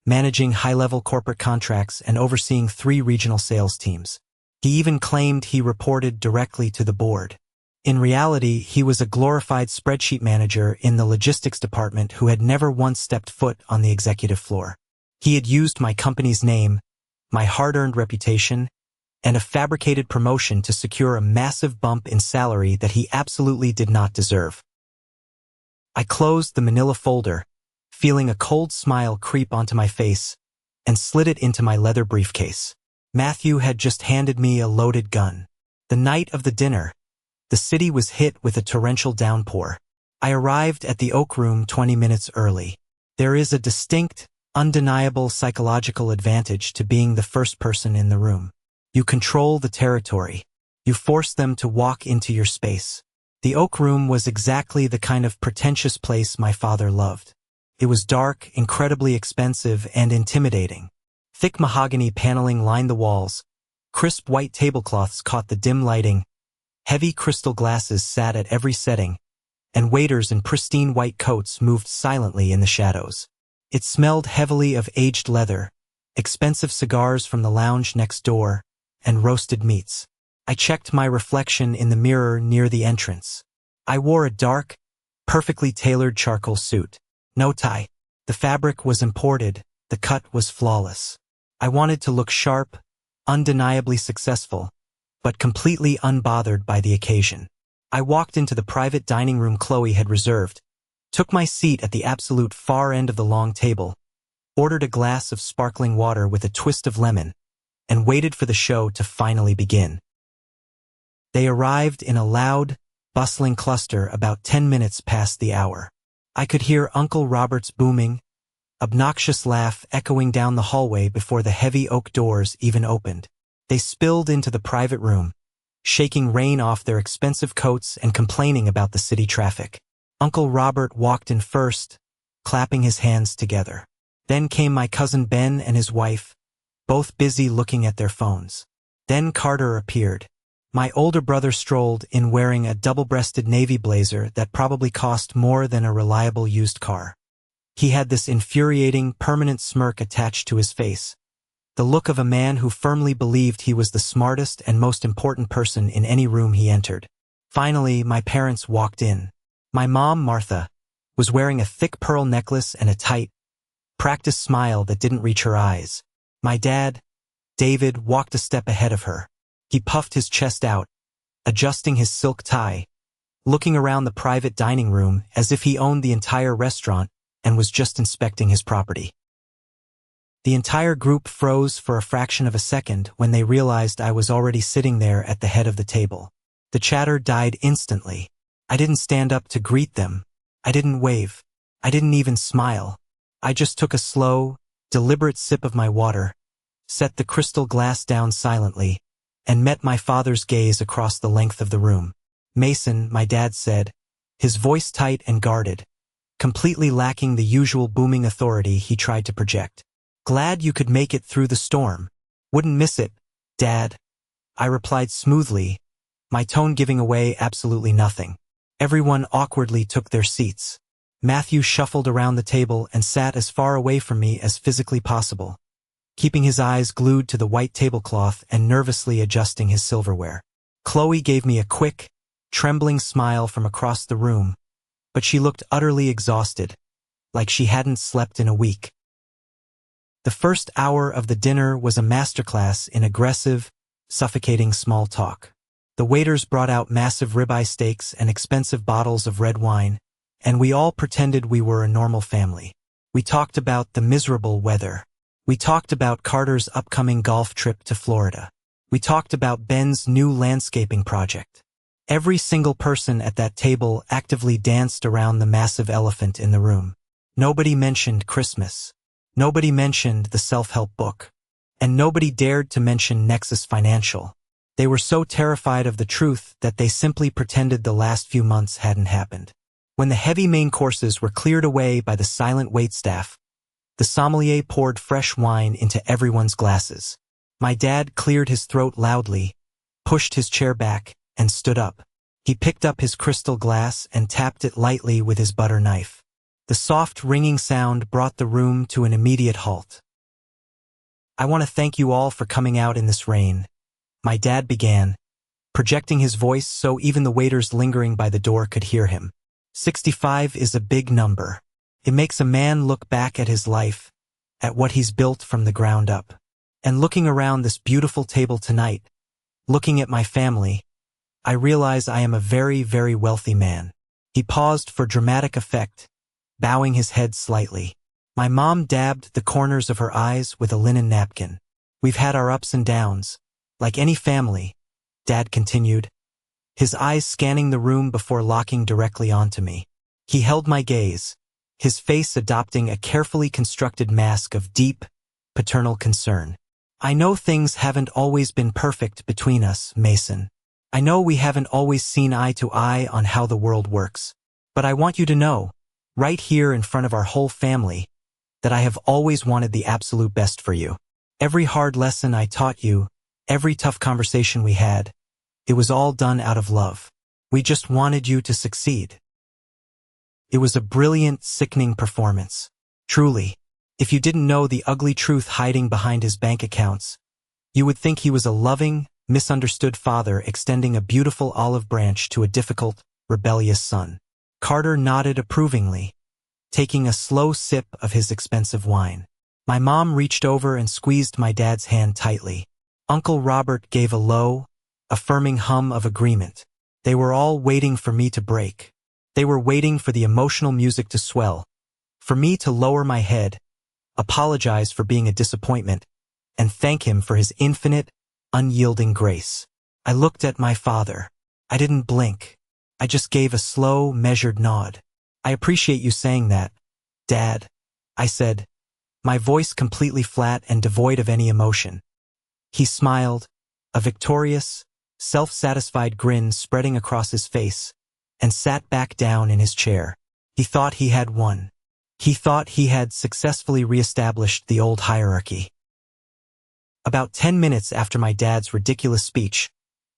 managing high-level corporate contracts and overseeing 3 regional sales teams. He even claimed he reported directly to the board. In reality, he was a glorified spreadsheet manager in the logistics department who had never once stepped foot on the executive floor. He had used my company's name, my hard-earned reputation, and a fabricated promotion to secure a massive bump in salary that he absolutely did not deserve. I closed the manila folder, feeling a cold smile creep onto my face, and slid it into my leather briefcase. Matthew had just handed me a loaded gun. The night of the dinner, the city was hit with a torrential downpour. I arrived at the Oak Room 20 minutes early. There is a distinct, undeniable psychological advantage to being the first person in the room. You control the territory. You force them to walk into your space. The Oak Room was exactly the kind of pretentious place my father loved. It was dark, incredibly expensive, and intimidating. Thick mahogany paneling lined the walls. Crisp white tablecloths caught the dim lighting. Heavy crystal glasses sat at every setting, and waiters in pristine white coats moved silently in the shadows. It smelled heavily of aged leather, expensive cigars from the lounge next door, and roasted meats. I checked my reflection in the mirror near the entrance. I wore a dark, perfectly tailored charcoal suit. No tie. The fabric was imported, the cut was flawless. I wanted to look sharp, undeniably successful, but completely unbothered by the occasion. I walked into the private dining room Chloe had reserved, took my seat at the absolute far end of the long table, ordered a glass of sparkling water with a twist of lemon, and waited for the show to finally begin. They arrived in a loud, bustling cluster about 10 minutes past the hour. I could hear Uncle Robert's booming, obnoxious laugh echoing down the hallway before the heavy oak doors even opened. They spilled into the private room, shaking rain off their expensive coats and complaining about the city traffic. Uncle Robert walked in first, clapping his hands together. Then came my cousin Ben and his wife, both busy looking at their phones. Then Carter appeared. My older brother strolled in wearing a double-breasted navy blazer that probably cost more than a reliable used car. He had this infuriating, permanent smirk attached to his face, the look of a man who firmly believed he was the smartest and most important person in any room he entered. Finally, my parents walked in. My mom, Martha, was wearing a thick pearl necklace and a tight, practiced smile that didn't reach her eyes. My dad, David, walked a step ahead of her. He puffed his chest out, adjusting his silk tie, looking around the private dining room as if he owned the entire restaurant and was just inspecting his property. The entire group froze for a fraction of a second when they realized I was already sitting there at the head of the table. The chatter died instantly. I didn't stand up to greet them. I didn't wave. I didn't even smile. I just took a slow, deliberate sip of my water, set the crystal glass down silently, and met my father's gaze across the length of the room. "Mason," my dad said, his voice tight and guarded, completely lacking the usual booming authority he tried to project. "Glad you could make it through the storm. Wouldn't miss it, Dad," I replied smoothly, my tone giving away absolutely nothing. Everyone awkwardly took their seats. Matthew shuffled around the table and sat as far away from me as physically possible, keeping his eyes glued to the white tablecloth and nervously adjusting his silverware. Chloe gave me a quick, trembling smile from across the room, but she looked utterly exhausted, like she hadn't slept in a week. The first hour of the dinner was a masterclass in aggressive, suffocating small talk. The waiters brought out massive ribeye steaks and expensive bottles of red wine, and we all pretended we were a normal family. We talked about the miserable weather. We talked about Carter's upcoming golf trip to Florida. We talked about Ben's new landscaping project. Every single person at that table actively danced around the massive elephant in the room. Nobody mentioned Christmas. Nobody mentioned the self-help book. And nobody dared to mention Nexus Financial. They were so terrified of the truth that they simply pretended the last few months hadn't happened. When the heavy main courses were cleared away by the silent waitstaff, the sommelier poured fresh wine into everyone's glasses. My dad cleared his throat loudly, pushed his chair back, and stood up. He picked up his crystal glass and tapped it lightly with his butter knife. The soft ringing sound brought the room to an immediate halt. "I want to thank you all for coming out in this rain," my dad began, projecting his voice so even the waiters lingering by the door could hear him. 65 is a big number. It makes a man look back at his life, at what he's built from the ground up. And looking around this beautiful table tonight, looking at my family, I realize I am a very, very wealthy man. He paused for dramatic effect, bowing his head slightly. My mom dabbed the corners of her eyes with a linen napkin. "We've had our ups and downs, like any family," Dad continued, his eyes scanning the room before locking directly onto me. He held my gaze, his face adopting a carefully constructed mask of deep, paternal concern. "I know things haven't always been perfect between us, Mason. I know we haven't always seen eye to eye on how the world works. But I want you to know, right here in front of our whole family, that I have always wanted the absolute best for you. Every hard lesson I taught you, every tough conversation we had, it was all done out of love. We just wanted you to succeed." It was a brilliant, sickening performance. Truly, if you didn't know the ugly truth hiding behind his bank accounts, you would think he was a loving, misunderstood father extending a beautiful olive branch to a difficult, rebellious son. Carter nodded approvingly, taking a slow sip of his expensive wine. My mom reached over and squeezed my dad's hand tightly. Uncle Robert gave a low, affirming hum of agreement. They were all waiting for me to break. They were waiting for the emotional music to swell, for me to lower my head, apologize for being a disappointment, and thank him for his infinite, unyielding grace. I looked at my father. I didn't blink. I just gave a slow, measured nod. "I appreciate you saying that, Dad," I said, my voice completely flat and devoid of any emotion. He smiled, a victorious, self-satisfied grin spreading across his face, and sat back down in his chair. He thought he had won. He thought he had successfully reestablished the old hierarchy. About 10 minutes after my dad's ridiculous speech,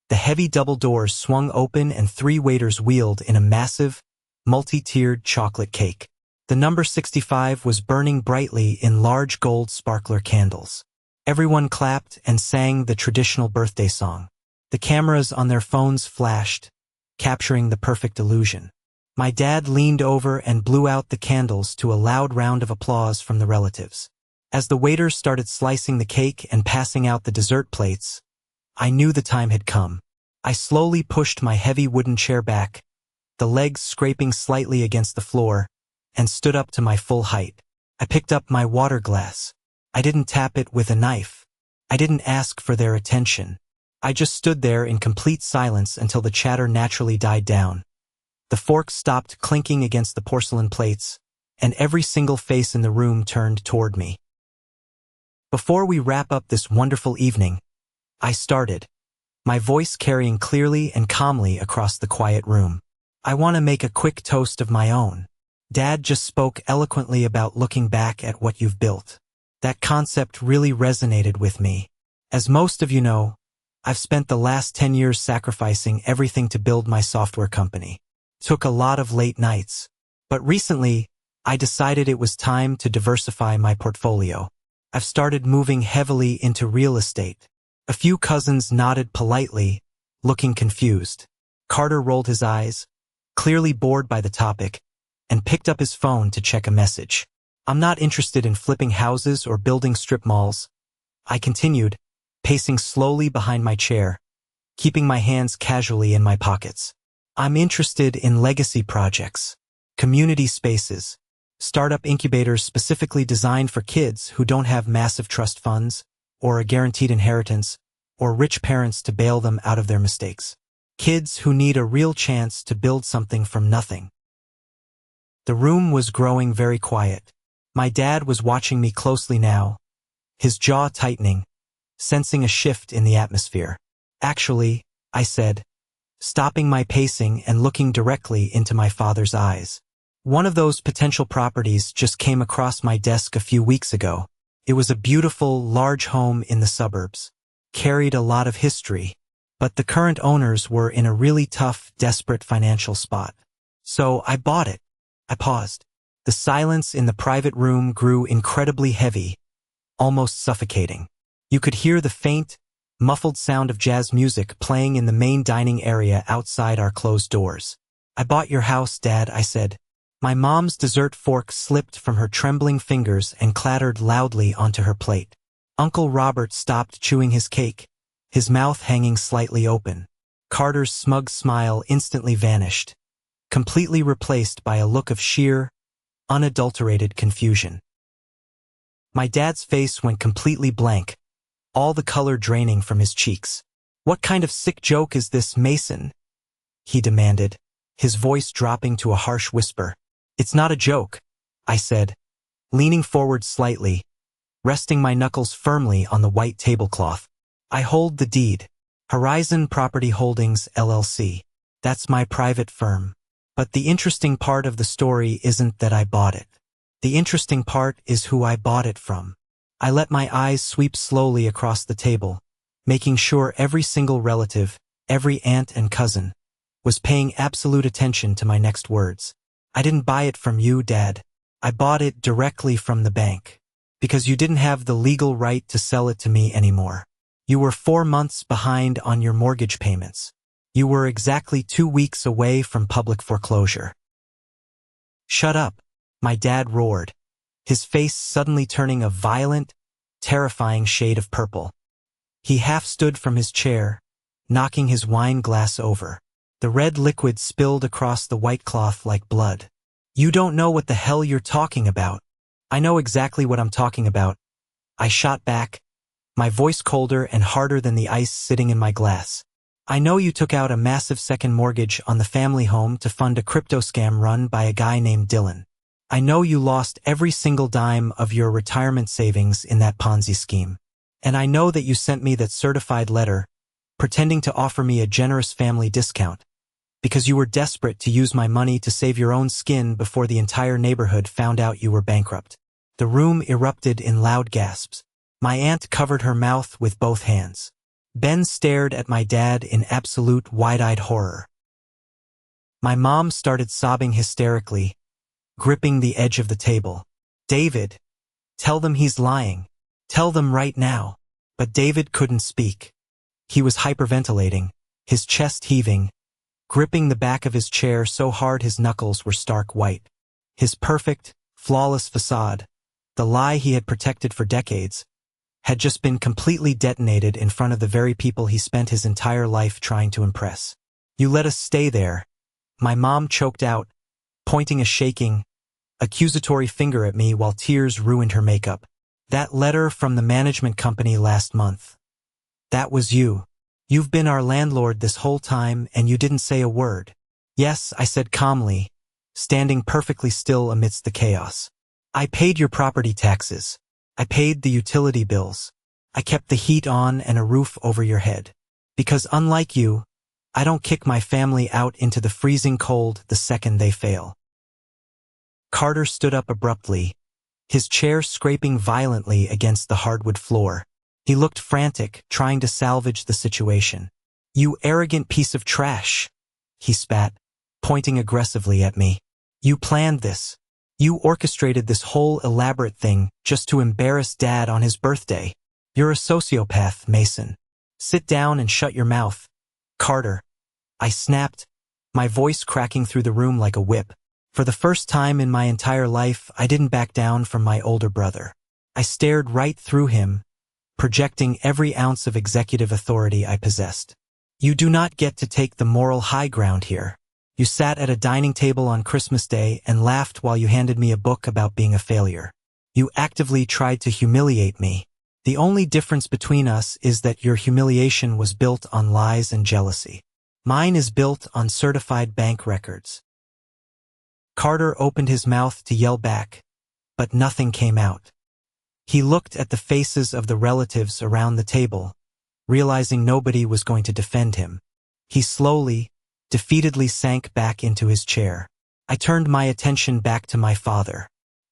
the heavy double doors swung open and 3 waiters wheeled in a massive, multi-tiered chocolate cake. The number 65 was burning brightly in large gold sparkler candles. Everyone clapped and sang the traditional birthday song. The cameras on their phones flashed, capturing the perfect illusion. My dad leaned over and blew out the candles to a loud round of applause from the relatives. As the waiters started slicing the cake and passing out the dessert plates, I knew the time had come. I slowly pushed my heavy wooden chair back, the legs scraping slightly against the floor, and stood up to my full height. I picked up my water glass. I didn't tap it with a knife. I didn't ask for their attention. I just stood there in complete silence until the chatter naturally died down, The forks stopped clinking against the porcelain plates, and every single face in the room turned toward me. Before we wrap up this wonderful evening, I started, my voice carrying clearly and calmly across the quiet room. I want to make a quick toast of my own. Dad just spoke eloquently about looking back at what you've built. That concept really resonated with me. As most of you know, I've spent the last 10 years sacrificing everything to build my software company. Took a lot of late nights. But recently, I decided it was time to diversify my portfolio. I've started moving heavily into real estate. A few cousins nodded politely, looking confused. Carter rolled his eyes, clearly bored by the topic, and picked up his phone to check a message. I'm not interested in flipping houses or building strip malls. I continued, pacing slowly behind my chair, keeping my hands casually in my pockets. I'm interested in legacy projects, community spaces, startup incubators specifically designed for kids who don't have massive trust funds, or a guaranteed inheritance, or rich parents to bail them out of their mistakes. Kids who need a real chance to build something from nothing. The room was growing very quiet. My dad was watching me closely now, his jaw tightening, sensing a shift in the atmosphere. Actually, I said, stopping my pacing and looking directly into my father's eyes. One of those potential properties just came across my desk a few weeks ago. It was a beautiful, large home in the suburbs. Carried a lot of history, but the current owners were in a really tough, desperate financial spot. So I bought it. I paused. The silence in the private room grew incredibly heavy, almost suffocating. You could hear the faint, muffled sound of jazz music playing in the main dining area outside our closed doors. I bought your house, Dad, I said. My mom's dessert fork slipped from her trembling fingers and clattered loudly onto her plate. Uncle Robert stopped chewing his cake, his mouth hanging slightly open. Carter's smug smile instantly vanished, completely replaced by a look of sheer, unadulterated confusion. My dad's face went completely blank, all the color draining from his cheeks. What kind of sick joke is this, Mason? He demanded, his voice dropping to a harsh whisper. It's not a joke, I said, leaning forward slightly, resting my knuckles firmly on the white tablecloth. I hold the deed. Horizon Property Holdings, LLC. That's my private firm. But the interesting part of the story isn't that I bought it. The interesting part is who I bought it from. I let my eyes sweep slowly across the table, making sure every single relative, every aunt and cousin, was paying absolute attention to my next words. I didn't buy it from you, Dad. I bought it directly from the bank. Because you didn't have the legal right to sell it to me anymore. You were 4 months behind on your mortgage payments. You were exactly 2 weeks away from public foreclosure. Shut up, my dad roared, his face suddenly turning a violent, terrifying shade of purple. He half stood from his chair, knocking his wine glass over. The red liquid spilled across the white cloth like blood. You don't know what the hell you're talking about. I know exactly what I'm talking about. I shot back, my voice colder and harder than the ice sitting in my glass. I know you took out a massive second mortgage on the family home to fund a crypto scam run by a guy named Dylan. I know you lost every single dime of your retirement savings in that Ponzi scheme. And I know that you sent me that certified letter, pretending to offer me a generous family discount, because you were desperate to use my money to save your own skin before the entire neighborhood found out you were bankrupt. The room erupted in loud gasps. My aunt covered her mouth with both hands. Ben stared at my dad in absolute wide-eyed horror. My mom started sobbing hysterically, gripping the edge of the table. David, tell them he's lying. Tell them right now. But David couldn't speak. He was hyperventilating, his chest heaving, gripping the back of his chair so hard his knuckles were stark white. His perfect, flawless facade, the lie he had protected for decades, had just been completely detonated in front of the very people he spent his entire life trying to impress. You let us stay there, my mom choked out, pointing a shaking, accusatory finger at me while tears ruined her makeup. That letter from the management company last month. That was you. You've been our landlord this whole time and you didn't say a word. Yes, I said calmly, standing perfectly still amidst the chaos. I paid your property taxes. I paid the utility bills. I kept the heat on and a roof over your head. Because unlike you, I don't kick my family out into the freezing cold the second they fail. Carter stood up abruptly, his chair scraping violently against the hardwood floor. He looked frantic, trying to salvage the situation. You arrogant piece of trash, he spat, pointing aggressively at me. You planned this. You orchestrated this whole elaborate thing just to embarrass Dad on his birthday. You're a sociopath, Mason. Sit down and shut your mouth. Carter. I snapped, my voice cracking through the room like a whip. For the first time in my entire life, I didn't back down from my older brother. I stared right through him, projecting every ounce of executive authority I possessed. You do not get to take the moral high ground here. You sat at a dining table on Christmas Day and laughed while you handed me a book about being a failure. You actively tried to humiliate me. The only difference between us is that your humiliation was built on lies and jealousy. Mine is built on certified bank records. Carter opened his mouth to yell back, but nothing came out. He looked at the faces of the relatives around the table, realizing nobody was going to defend him. He slowly, defeatedly sank back into his chair. I turned my attention back to my father.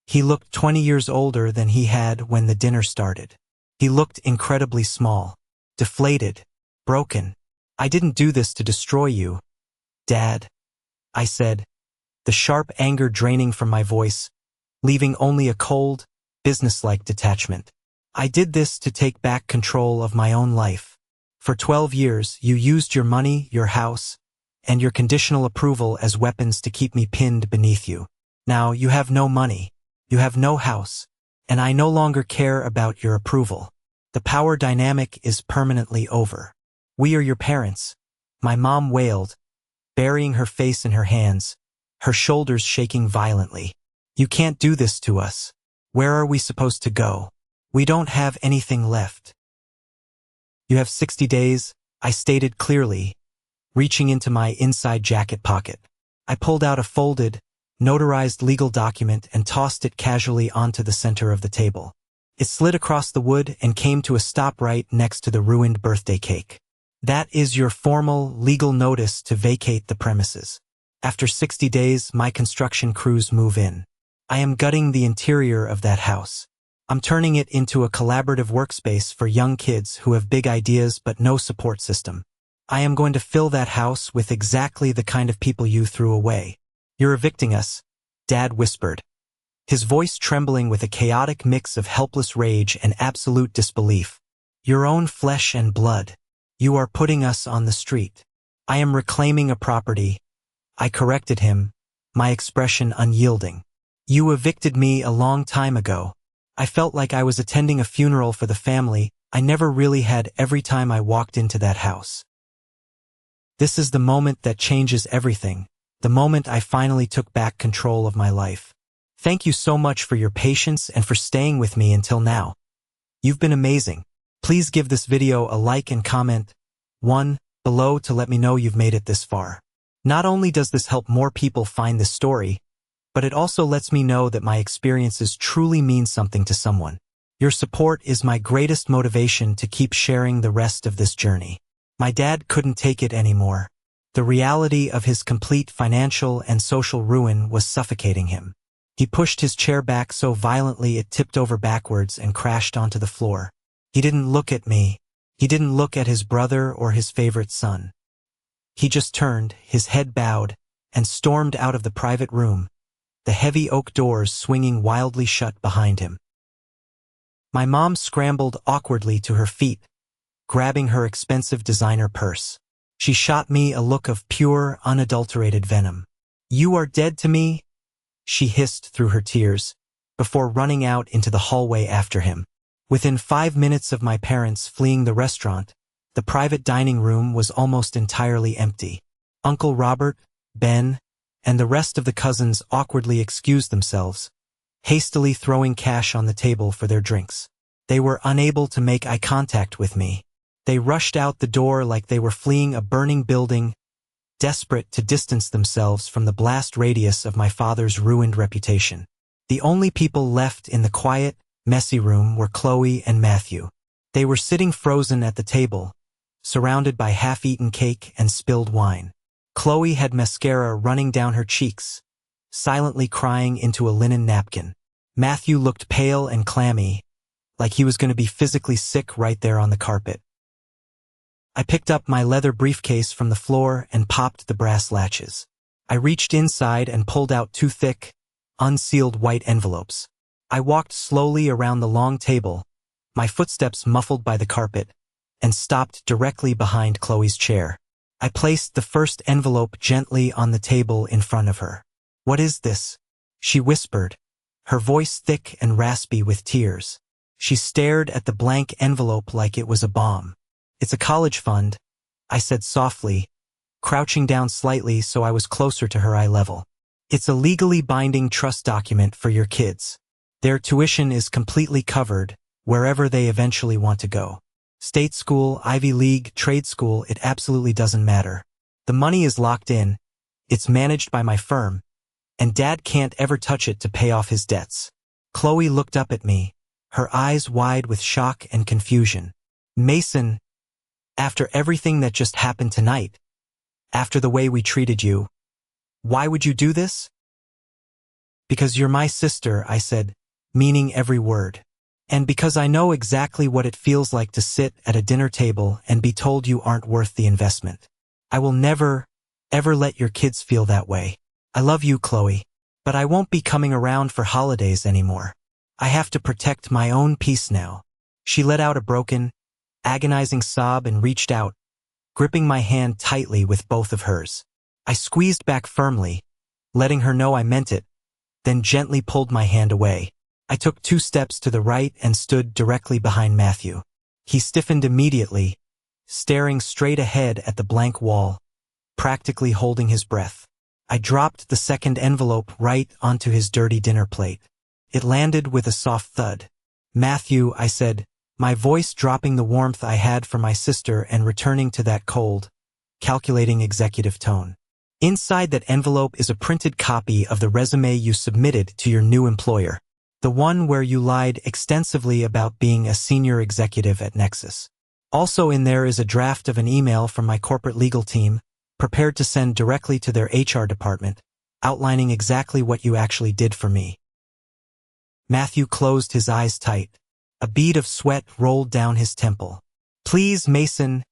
He looked 20 years older than he had when the dinner started. He looked incredibly small, deflated, broken. I didn't do this to destroy you, Dad, I said, the sharp anger draining from my voice, leaving only a cold, businesslike detachment. I did this to take back control of my own life. For 12 years, you used your money, your house, and your conditional approval as weapons to keep me pinned beneath you. Now you have no money, you have no house, and I no longer care about your approval. The power dynamic is permanently over. We are your parents, my mom wailed, burying her face in her hands, her shoulders shaking violently. You can't do this to us. Where are we supposed to go? We don't have anything left. You have 60 days, I stated clearly, reaching into my inside jacket pocket. I pulled out a folded, notarized legal document and tossed it casually onto the center of the table. It slid across the wood and came to a stop right next to the ruined birthday cake. That is your formal, legal notice to vacate the premises. After 60 days, my construction crews move in. I am gutting the interior of that house. I'm turning it into a collaborative workspace for young kids who have big ideas but no support system. I am going to fill that house with exactly the kind of people you threw away. You're evicting us, Dad whispered, his voice trembling with a chaotic mix of helpless rage and absolute disbelief. Your own flesh and blood. You are putting us on the street. I am reclaiming a property. I corrected him, my expression unyielding. You evicted me a long time ago. I felt like I was attending a funeral for the family I never really had every time I walked into that house. This is the moment that changes everything, the moment I finally took back control of my life. Thank you so much for your patience and for staying with me until now. You've been amazing. Please give this video a like and comment one below to let me know you've made it this far. Not only does this help more people find this story, but it also lets me know that my experiences truly mean something to someone. Your support is my greatest motivation to keep sharing the rest of this journey. My dad couldn't take it anymore. The reality of his complete financial and social ruin was suffocating him. He pushed his chair back so violently it tipped over backwards and crashed onto the floor. He didn't look at me. He didn't look at his brother or his favorite son. He just turned, his head bowed, and stormed out of the private room, the heavy oak doors swinging wildly shut behind him. My mom scrambled awkwardly to her feet, grabbing her expensive designer purse. She shot me a look of pure, unadulterated venom. You are dead to me, she hissed through her tears, before running out into the hallway after him. Within 5 minutes of my parents fleeing the restaurant, the private dining room was almost entirely empty. Uncle Robert, Ben, and the rest of the cousins awkwardly excused themselves, hastily throwing cash on the table for their drinks. They were unable to make eye contact with me. They rushed out the door like they were fleeing a burning building, desperate to distance themselves from the blast radius of my father's ruined reputation. The only people left in the quiet, messy room were Chloe and Matthew. They were sitting frozen at the table, surrounded by half-eaten cake and spilled wine. Chloe had mascara running down her cheeks, silently crying into a linen napkin. Matthew looked pale and clammy, like he was going to be physically sick right there on the carpet. I picked up my leather briefcase from the floor and popped the brass latches. I reached inside and pulled out two thick, unsealed white envelopes. I walked slowly around the long table, my footsteps muffled by the carpet, and stopped directly behind Chloe's chair. I placed the first envelope gently on the table in front of her. "What is this?" she whispered, her voice thick and raspy with tears. She stared at the blank envelope like it was a bomb. "It's a college fund," I said softly, crouching down slightly so I was closer to her eye level. "It's a legally binding trust document for your kids. Their tuition is completely covered, wherever they eventually want to go. State school, Ivy League, trade school, it absolutely doesn't matter. The money is locked in, it's managed by my firm, and Dad can't ever touch it to pay off his debts." Chloe looked up at me, her eyes wide with shock and confusion. "Mason, after everything that just happened tonight, after the way we treated you, why would you do this?" "Because you're my sister," I said, meaning every word. "And because I know exactly what it feels like to sit at a dinner table and be told you aren't worth the investment. I will never, ever let your kids feel that way. I love you, Chloe, but I won't be coming around for holidays anymore. I have to protect my own peace now." She let out a broken, agonizing sob and reached out, gripping my hand tightly with both of hers. I squeezed back firmly, letting her know I meant it, then gently pulled my hand away. I took 2 steps to the right and stood directly behind Matthew. He stiffened immediately, staring straight ahead at the blank wall, practically holding his breath. I dropped the second envelope right onto his dirty dinner plate. It landed with a soft thud. "Matthew," I said, my voice dropping the warmth I had for my sister and returning to that cold, calculating executive tone. "Inside that envelope is a printed copy of the resume you submitted to your new employer. The one where you lied extensively about being a senior executive at Nexus. Also in there is a draft of an email from my corporate legal team, prepared to send directly to their HR department, outlining exactly what you actually did for me." Matthew closed his eyes tight. A bead of sweat rolled down his temple. "Please, Mason,"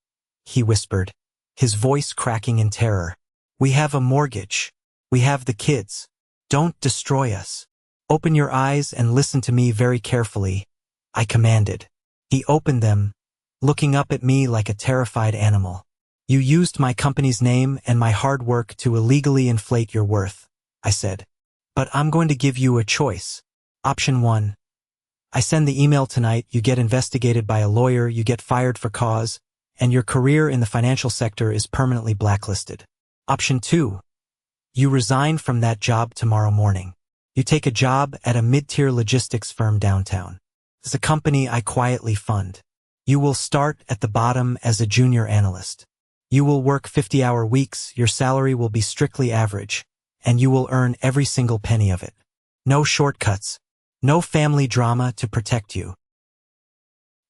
he whispered, his voice cracking in terror. "We have a mortgage. We have the kids. Don't destroy us. Open your eyes and listen to me very carefully," I commanded. He opened them, looking up at me like a terrified animal. "You used my company's name and my hard work to illegally inflate your worth," I said. "But I'm going to give you a choice. Option 1. I send the email tonight, you get investigated by a lawyer, you get fired for cause, and your career in the financial sector is permanently blacklisted. Option 2. You resign from that job tomorrow morning. You take a job at a mid-tier logistics firm downtown. It's a company I quietly fund. You will start at the bottom as a junior analyst. You will work 50-hour weeks, your salary will be strictly average, and you will earn every single penny of it. No shortcuts, no family drama to protect you."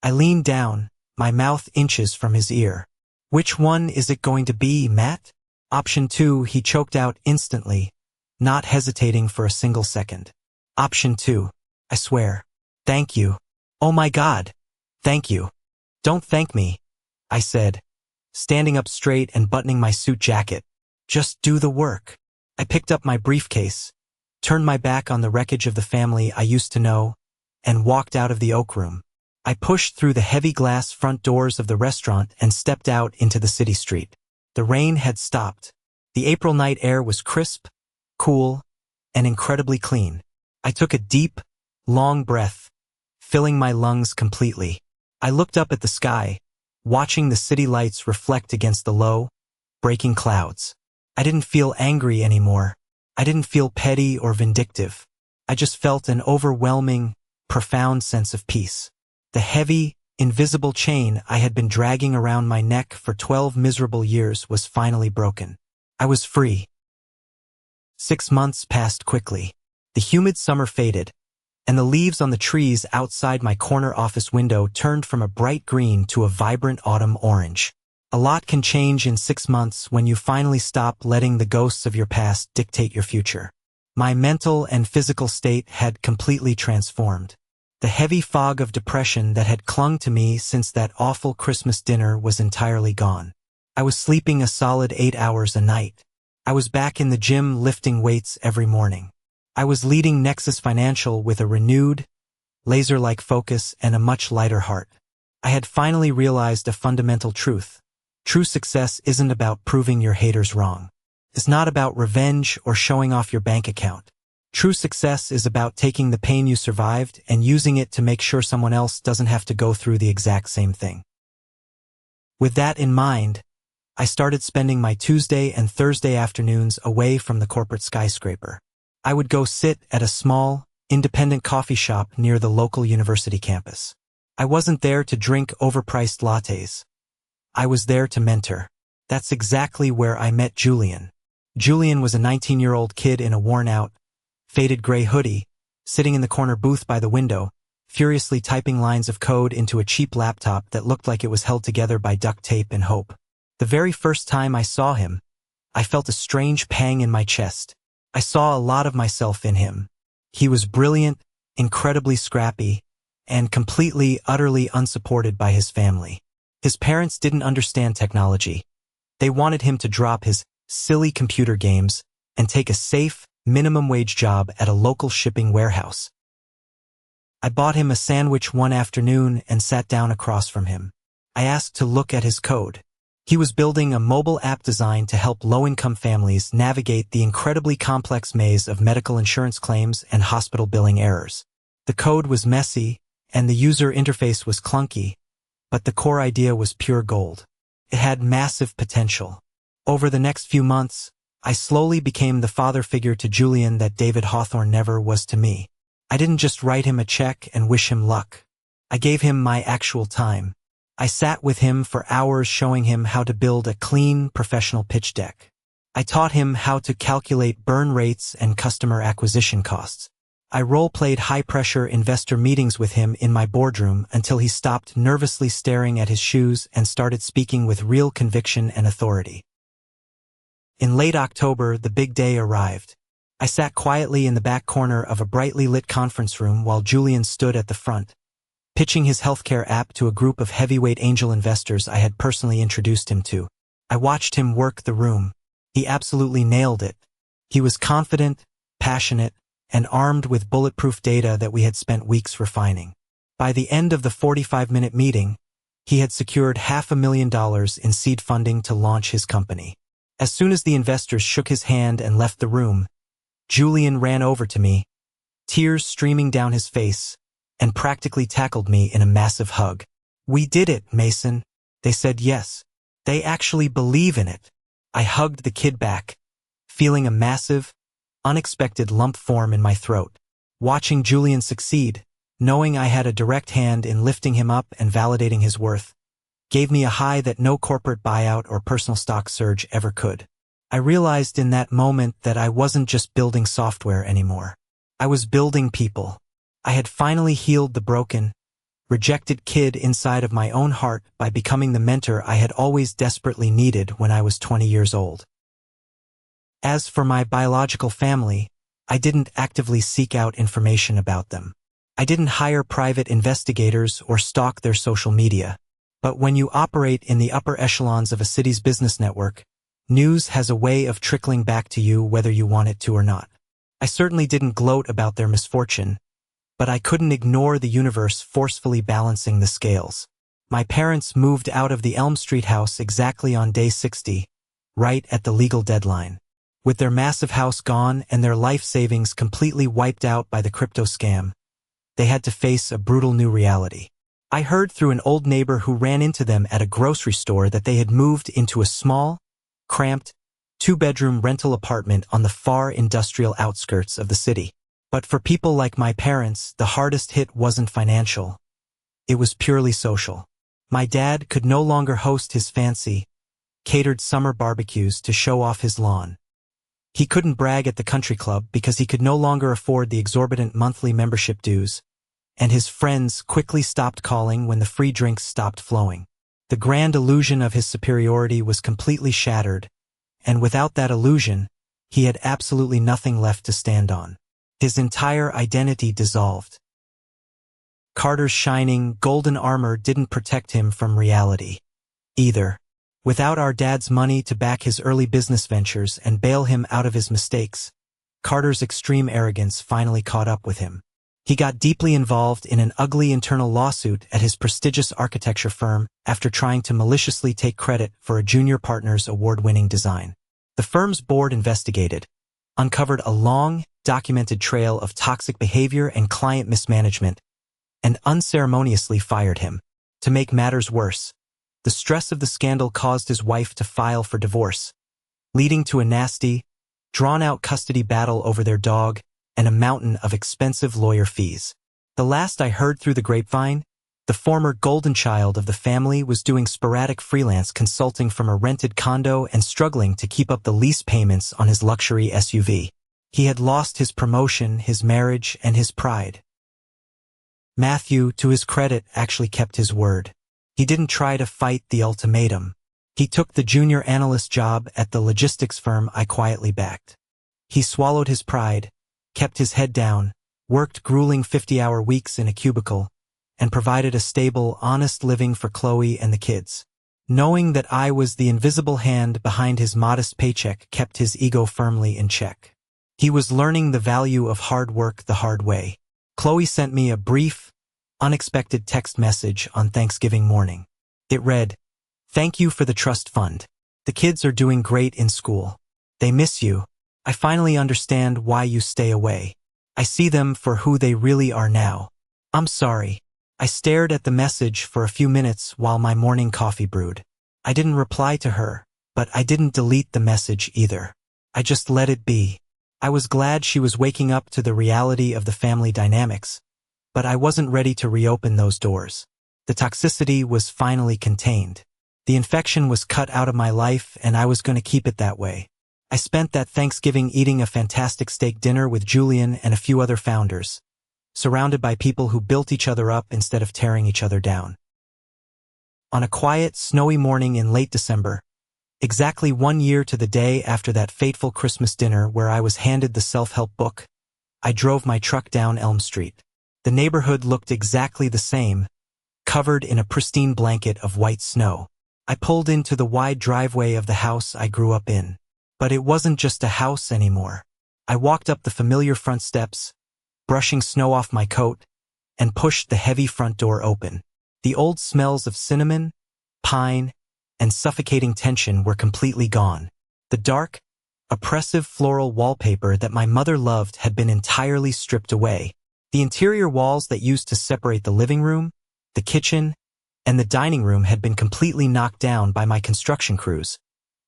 I leaned down, my mouth inches from his ear. "Which one is it going to be, Matt?" "Option 2, he choked out instantly, not hesitating for a single second. "Option 2, I swear." "Thank you. Oh my God. Thank you." "Don't thank me," I said, standing up straight and buttoning my suit jacket. "Just do the work." I picked up my briefcase, turned my back on the wreckage of the family I used to know, and walked out of the Oak Room. I pushed through the heavy glass front doors of the restaurant and stepped out into the city street. The rain had stopped. The April night air was crisp, cool, and incredibly clean. I took a deep, long breath, filling my lungs completely. I looked up at the sky, watching the city lights reflect against the low, breaking clouds. I didn't feel angry anymore. I didn't feel petty or vindictive. I just felt an overwhelming, profound sense of peace. The heavy, invisible chain I had been dragging around my neck for 12 miserable years was finally broken. I was free. 6 months passed quickly. The humid summer faded, and the leaves on the trees outside my corner office window turned from a bright green to a vibrant autumn orange. A lot can change in 6 months when you finally stop letting the ghosts of your past dictate your future. My mental and physical state had completely transformed. The heavy fog of depression that had clung to me since that awful Christmas dinner was entirely gone. I was sleeping a solid 8 hours a night. I was back in the gym lifting weights every morning. I was leading Nexus Financial with a renewed, laser-like focus and a much lighter heart. I had finally realized a fundamental truth. True success isn't about proving your haters wrong. It's not about revenge or showing off your bank account. True success is about taking the pain you survived and using it to make sure someone else doesn't have to go through the exact same thing. With that in mind, I started spending my Tuesday and Thursday afternoons away from the corporate skyscraper. I would go sit at a small, independent coffee shop near the local university campus. I wasn't there to drink overpriced lattes. I was there to mentor. That's exactly where I met Julian. Julian was a 19-year-old kid in a worn-out, faded gray hoodie, sitting in the corner booth by the window, furiously typing lines of code into a cheap laptop that looked like it was held together by duct tape and hope. The very first time I saw him, I felt a strange pang in my chest. I saw a lot of myself in him. He was brilliant, incredibly scrappy, and completely, utterly unsupported by his family. His parents didn't understand technology. They wanted him to drop his silly computer games and take a safe, minimum-wage job at a local shipping warehouse. I bought him a sandwich one afternoon and sat down across from him. I asked to look at his code. He was building a mobile app designed to help low-income families navigate the incredibly complex maze of medical insurance claims and hospital billing errors. The code was messy, and the user interface was clunky, but the core idea was pure gold. It had massive potential. Over the next few months, I slowly became the father figure to Julian that David Hawthorne never was to me. I didn't just write him a check and wish him luck. I gave him my actual time. I sat with him for hours showing him how to build a clean, professional pitch deck. I taught him how to calculate burn rates and customer acquisition costs. I role-played high-pressure investor meetings with him in my boardroom until he stopped nervously staring at his shoes and started speaking with real conviction and authority. In late October, the big day arrived. I sat quietly in the back corner of a brightly lit conference room while Julian stood at the front, pitching his healthcare app to a group of heavyweight angel investors I had personally introduced him to. I watched him work the room. He absolutely nailed it. He was confident, passionate, and armed with bulletproof data that we had spent weeks refining. By the end of the 45-minute meeting, he had secured $500,000 in seed funding to launch his company. As soon as the investors shook his hand and left the room, Julian ran over to me, tears streaming down his face, and practically tackled me in a massive hug. "We did it, Mason." They said yes. They actually believe in it. I hugged the kid back, feeling a massive, unexpected lump form in my throat. Watching Julian succeed, knowing I had a direct hand in lifting him up and validating his worth, gave me a high that no corporate buyout or personal stock surge ever could. I realized in that moment that I wasn't just building software anymore. I was building people. I had finally healed the broken, rejected kid inside of my own heart by becoming the mentor I had always desperately needed when I was 20 years old. As for my biological family, I didn't actively seek out information about them. I didn't hire private investigators or stalk their social media. But when you operate in the upper echelons of a city's business network, news has a way of trickling back to you whether you want it to or not. I certainly didn't gloat about their misfortune, but I couldn't ignore the universe forcefully balancing the scales. My parents moved out of the Elm Street house exactly on day 60, right at the legal deadline. With their massive house gone and their life savings completely wiped out by the crypto scam, they had to face a brutal new reality. I heard through an old neighbor who ran into them at a grocery store that they had moved into a small, cramped, 2-bedroom rental apartment on the far industrial outskirts of the city. But for people like my parents, the hardest hit wasn't financial. It was purely social. My dad could no longer host his fancy, catered summer barbecues to show off his lawn. He couldn't brag at the country club because he could no longer afford the exorbitant monthly membership dues, and his friends quickly stopped calling when the free drinks stopped flowing. The grand illusion of his superiority was completely shattered, and without that illusion, he had absolutely nothing left to stand on. His entire identity dissolved. Carter's shining, golden armor didn't protect him from reality either. Without our dad's money to back his early business ventures and bail him out of his mistakes, Carter's extreme arrogance finally caught up with him. He got deeply involved in an ugly internal lawsuit at his prestigious architecture firm after trying to maliciously take credit for a junior partner's award-winning design. The firm's board investigated, uncovered a long, documented trail of toxic behavior and client mismanagement, and unceremoniously fired him. To make matters worse, the stress of the scandal caused his wife to file for divorce, leading to a nasty, drawn-out custody battle over their dog and a mountain of expensive lawyer fees. The last I heard through the grapevine, the former golden child of the family was doing sporadic freelance consulting from a rented condo and struggling to keep up the lease payments on his luxury SUV. He had lost his promotion, his marriage, and his pride. Matthew, to his credit, actually kept his word. He didn't try to fight the ultimatum. He took the junior analyst job at the logistics firm I quietly backed. He swallowed his pride, kept his head down, worked grueling 50-hour weeks in a cubicle, and provided a stable, honest living for Chloe and the kids. Knowing that I was the invisible hand behind his modest paycheck kept his ego firmly in check. He was learning the value of hard work the hard way. Chloe sent me a brief, unexpected text message on Thanksgiving morning. It read, "Thank you for the trust fund. The kids are doing great in school. They miss you. I finally understand why you stay away. I see them for who they really are now. I'm sorry." I stared at the message for a few minutes while my morning coffee brewed. I didn't reply to her, but I didn't delete the message either. I just let it be. I was glad she was waking up to the reality of the family dynamics, but I wasn't ready to reopen those doors. The toxicity was finally contained. The infection was cut out of my life, and I was going to keep it that way. I spent that Thanksgiving eating a fantastic steak dinner with Julian and a few other founders, surrounded by people who built each other up instead of tearing each other down. On a quiet, snowy morning in late December, exactly 1 year to the day after that fateful Christmas dinner where I was handed the self-help book, I drove my truck down Elm Street. The neighborhood looked exactly the same, covered in a pristine blanket of white snow. I pulled into the wide driveway of the house I grew up in. But it wasn't just a house anymore. I walked up the familiar front steps, brushing snow off my coat, and pushed the heavy front door open. The old smells of cinnamon, pine, and suffocating tension were completely gone. The dark, oppressive floral wallpaper that my mother loved had been entirely stripped away. The interior walls that used to separate the living room, the kitchen, and the dining room had been completely knocked down by my construction crews,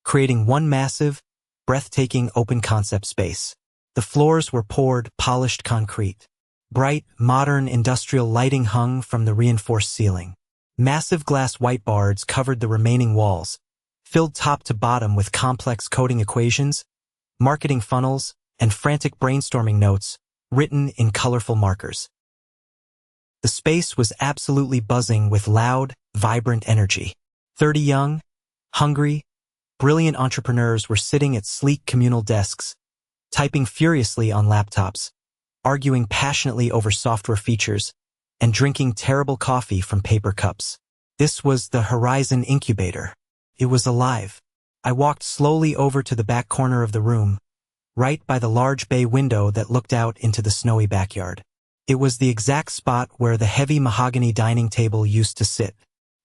creating one massive, breathtaking open-concept space. The floors were poured, polished concrete. Bright, modern industrial lighting hung from the reinforced ceiling. Massive glass whiteboards covered the remaining walls, filled top to bottom with complex coding equations, marketing funnels, and frantic brainstorming notes written in colorful markers. The space was absolutely buzzing with loud, vibrant energy. 30 young, hungry, brilliant entrepreneurs were sitting at sleek communal desks, typing furiously on laptops, arguing passionately over software features, and drinking terrible coffee from paper cups. This was the Horizon Incubator. It was alive. I walked slowly over to the back corner of the room, right by the large bay window that looked out into the snowy backyard. It was the exact spot where the heavy mahogany dining table used to sit.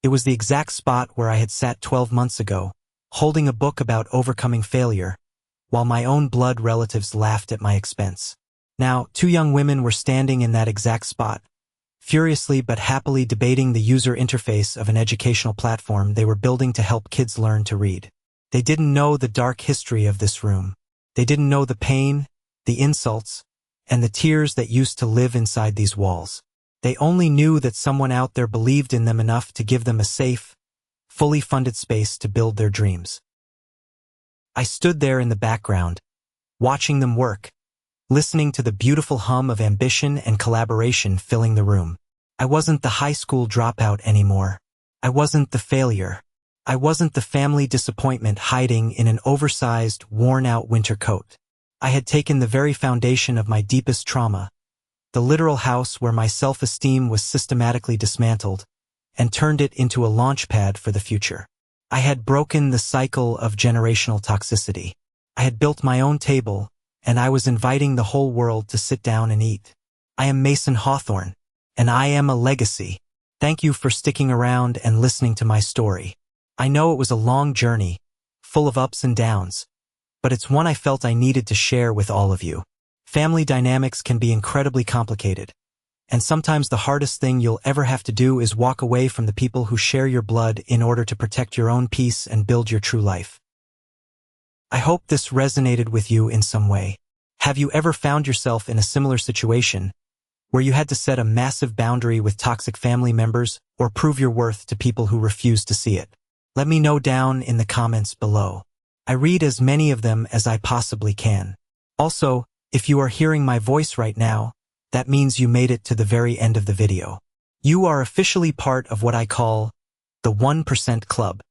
It was the exact spot where I had sat 12 months ago, holding a book about overcoming failure, while my own blood relatives laughed at my expense. Now, 2 young women were standing in that exact spot, furiously but happily debating the user interface of an educational platform they were building to help kids learn to read. They didn't know the dark history of this room. They didn't know the pain, the insults, and the tears that used to live inside these walls. They only knew that someone out there believed in them enough to give them a safe, fully funded space to build their dreams. I stood there in the background, watching them work, listening to the beautiful hum of ambition and collaboration filling the room. I wasn't the high school dropout anymore. I wasn't the failure. I wasn't the family disappointment hiding in an oversized, worn-out winter coat. I had taken the very foundation of my deepest trauma, the literal house where my self-esteem was systematically dismantled, and turned it into a launchpad for the future. I had broken the cycle of generational toxicity. I had built my own table, and I was inviting the whole world to sit down and eat. I am Mason Hawthorne, and I am a legacy. Thank you for sticking around and listening to my story. I know it was a long journey, full of ups and downs, but it's one I felt I needed to share with all of you. Family dynamics can be incredibly complicated, and sometimes the hardest thing you'll ever have to do is walk away from the people who share your blood in order to protect your own peace and build your true life. I hope this resonated with you in some way. Have you ever found yourself in a similar situation, where you had to set a massive boundary with toxic family members or prove your worth to people who refuse to see it? Let me know down in the comments below. I read as many of them as I possibly can. Also, if you are hearing my voice right now, that means you made it to the very end of the video. You are officially part of what I call the 1% Club.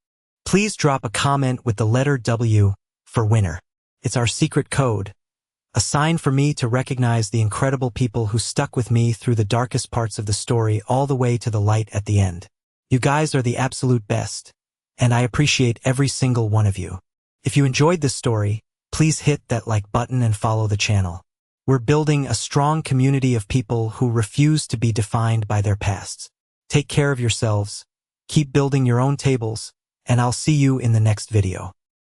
Please drop a comment with the letter W for winner. It's our secret code, a sign for me to recognize the incredible people who stuck with me through the darkest parts of the story all the way to the light at the end. You guys are the absolute best, and I appreciate every single one of you. If you enjoyed this story, please hit that like button and follow the channel. We're building a strong community of people who refuse to be defined by their pasts. Take care of yourselves, keep building your own tables, and I'll see you in the next video.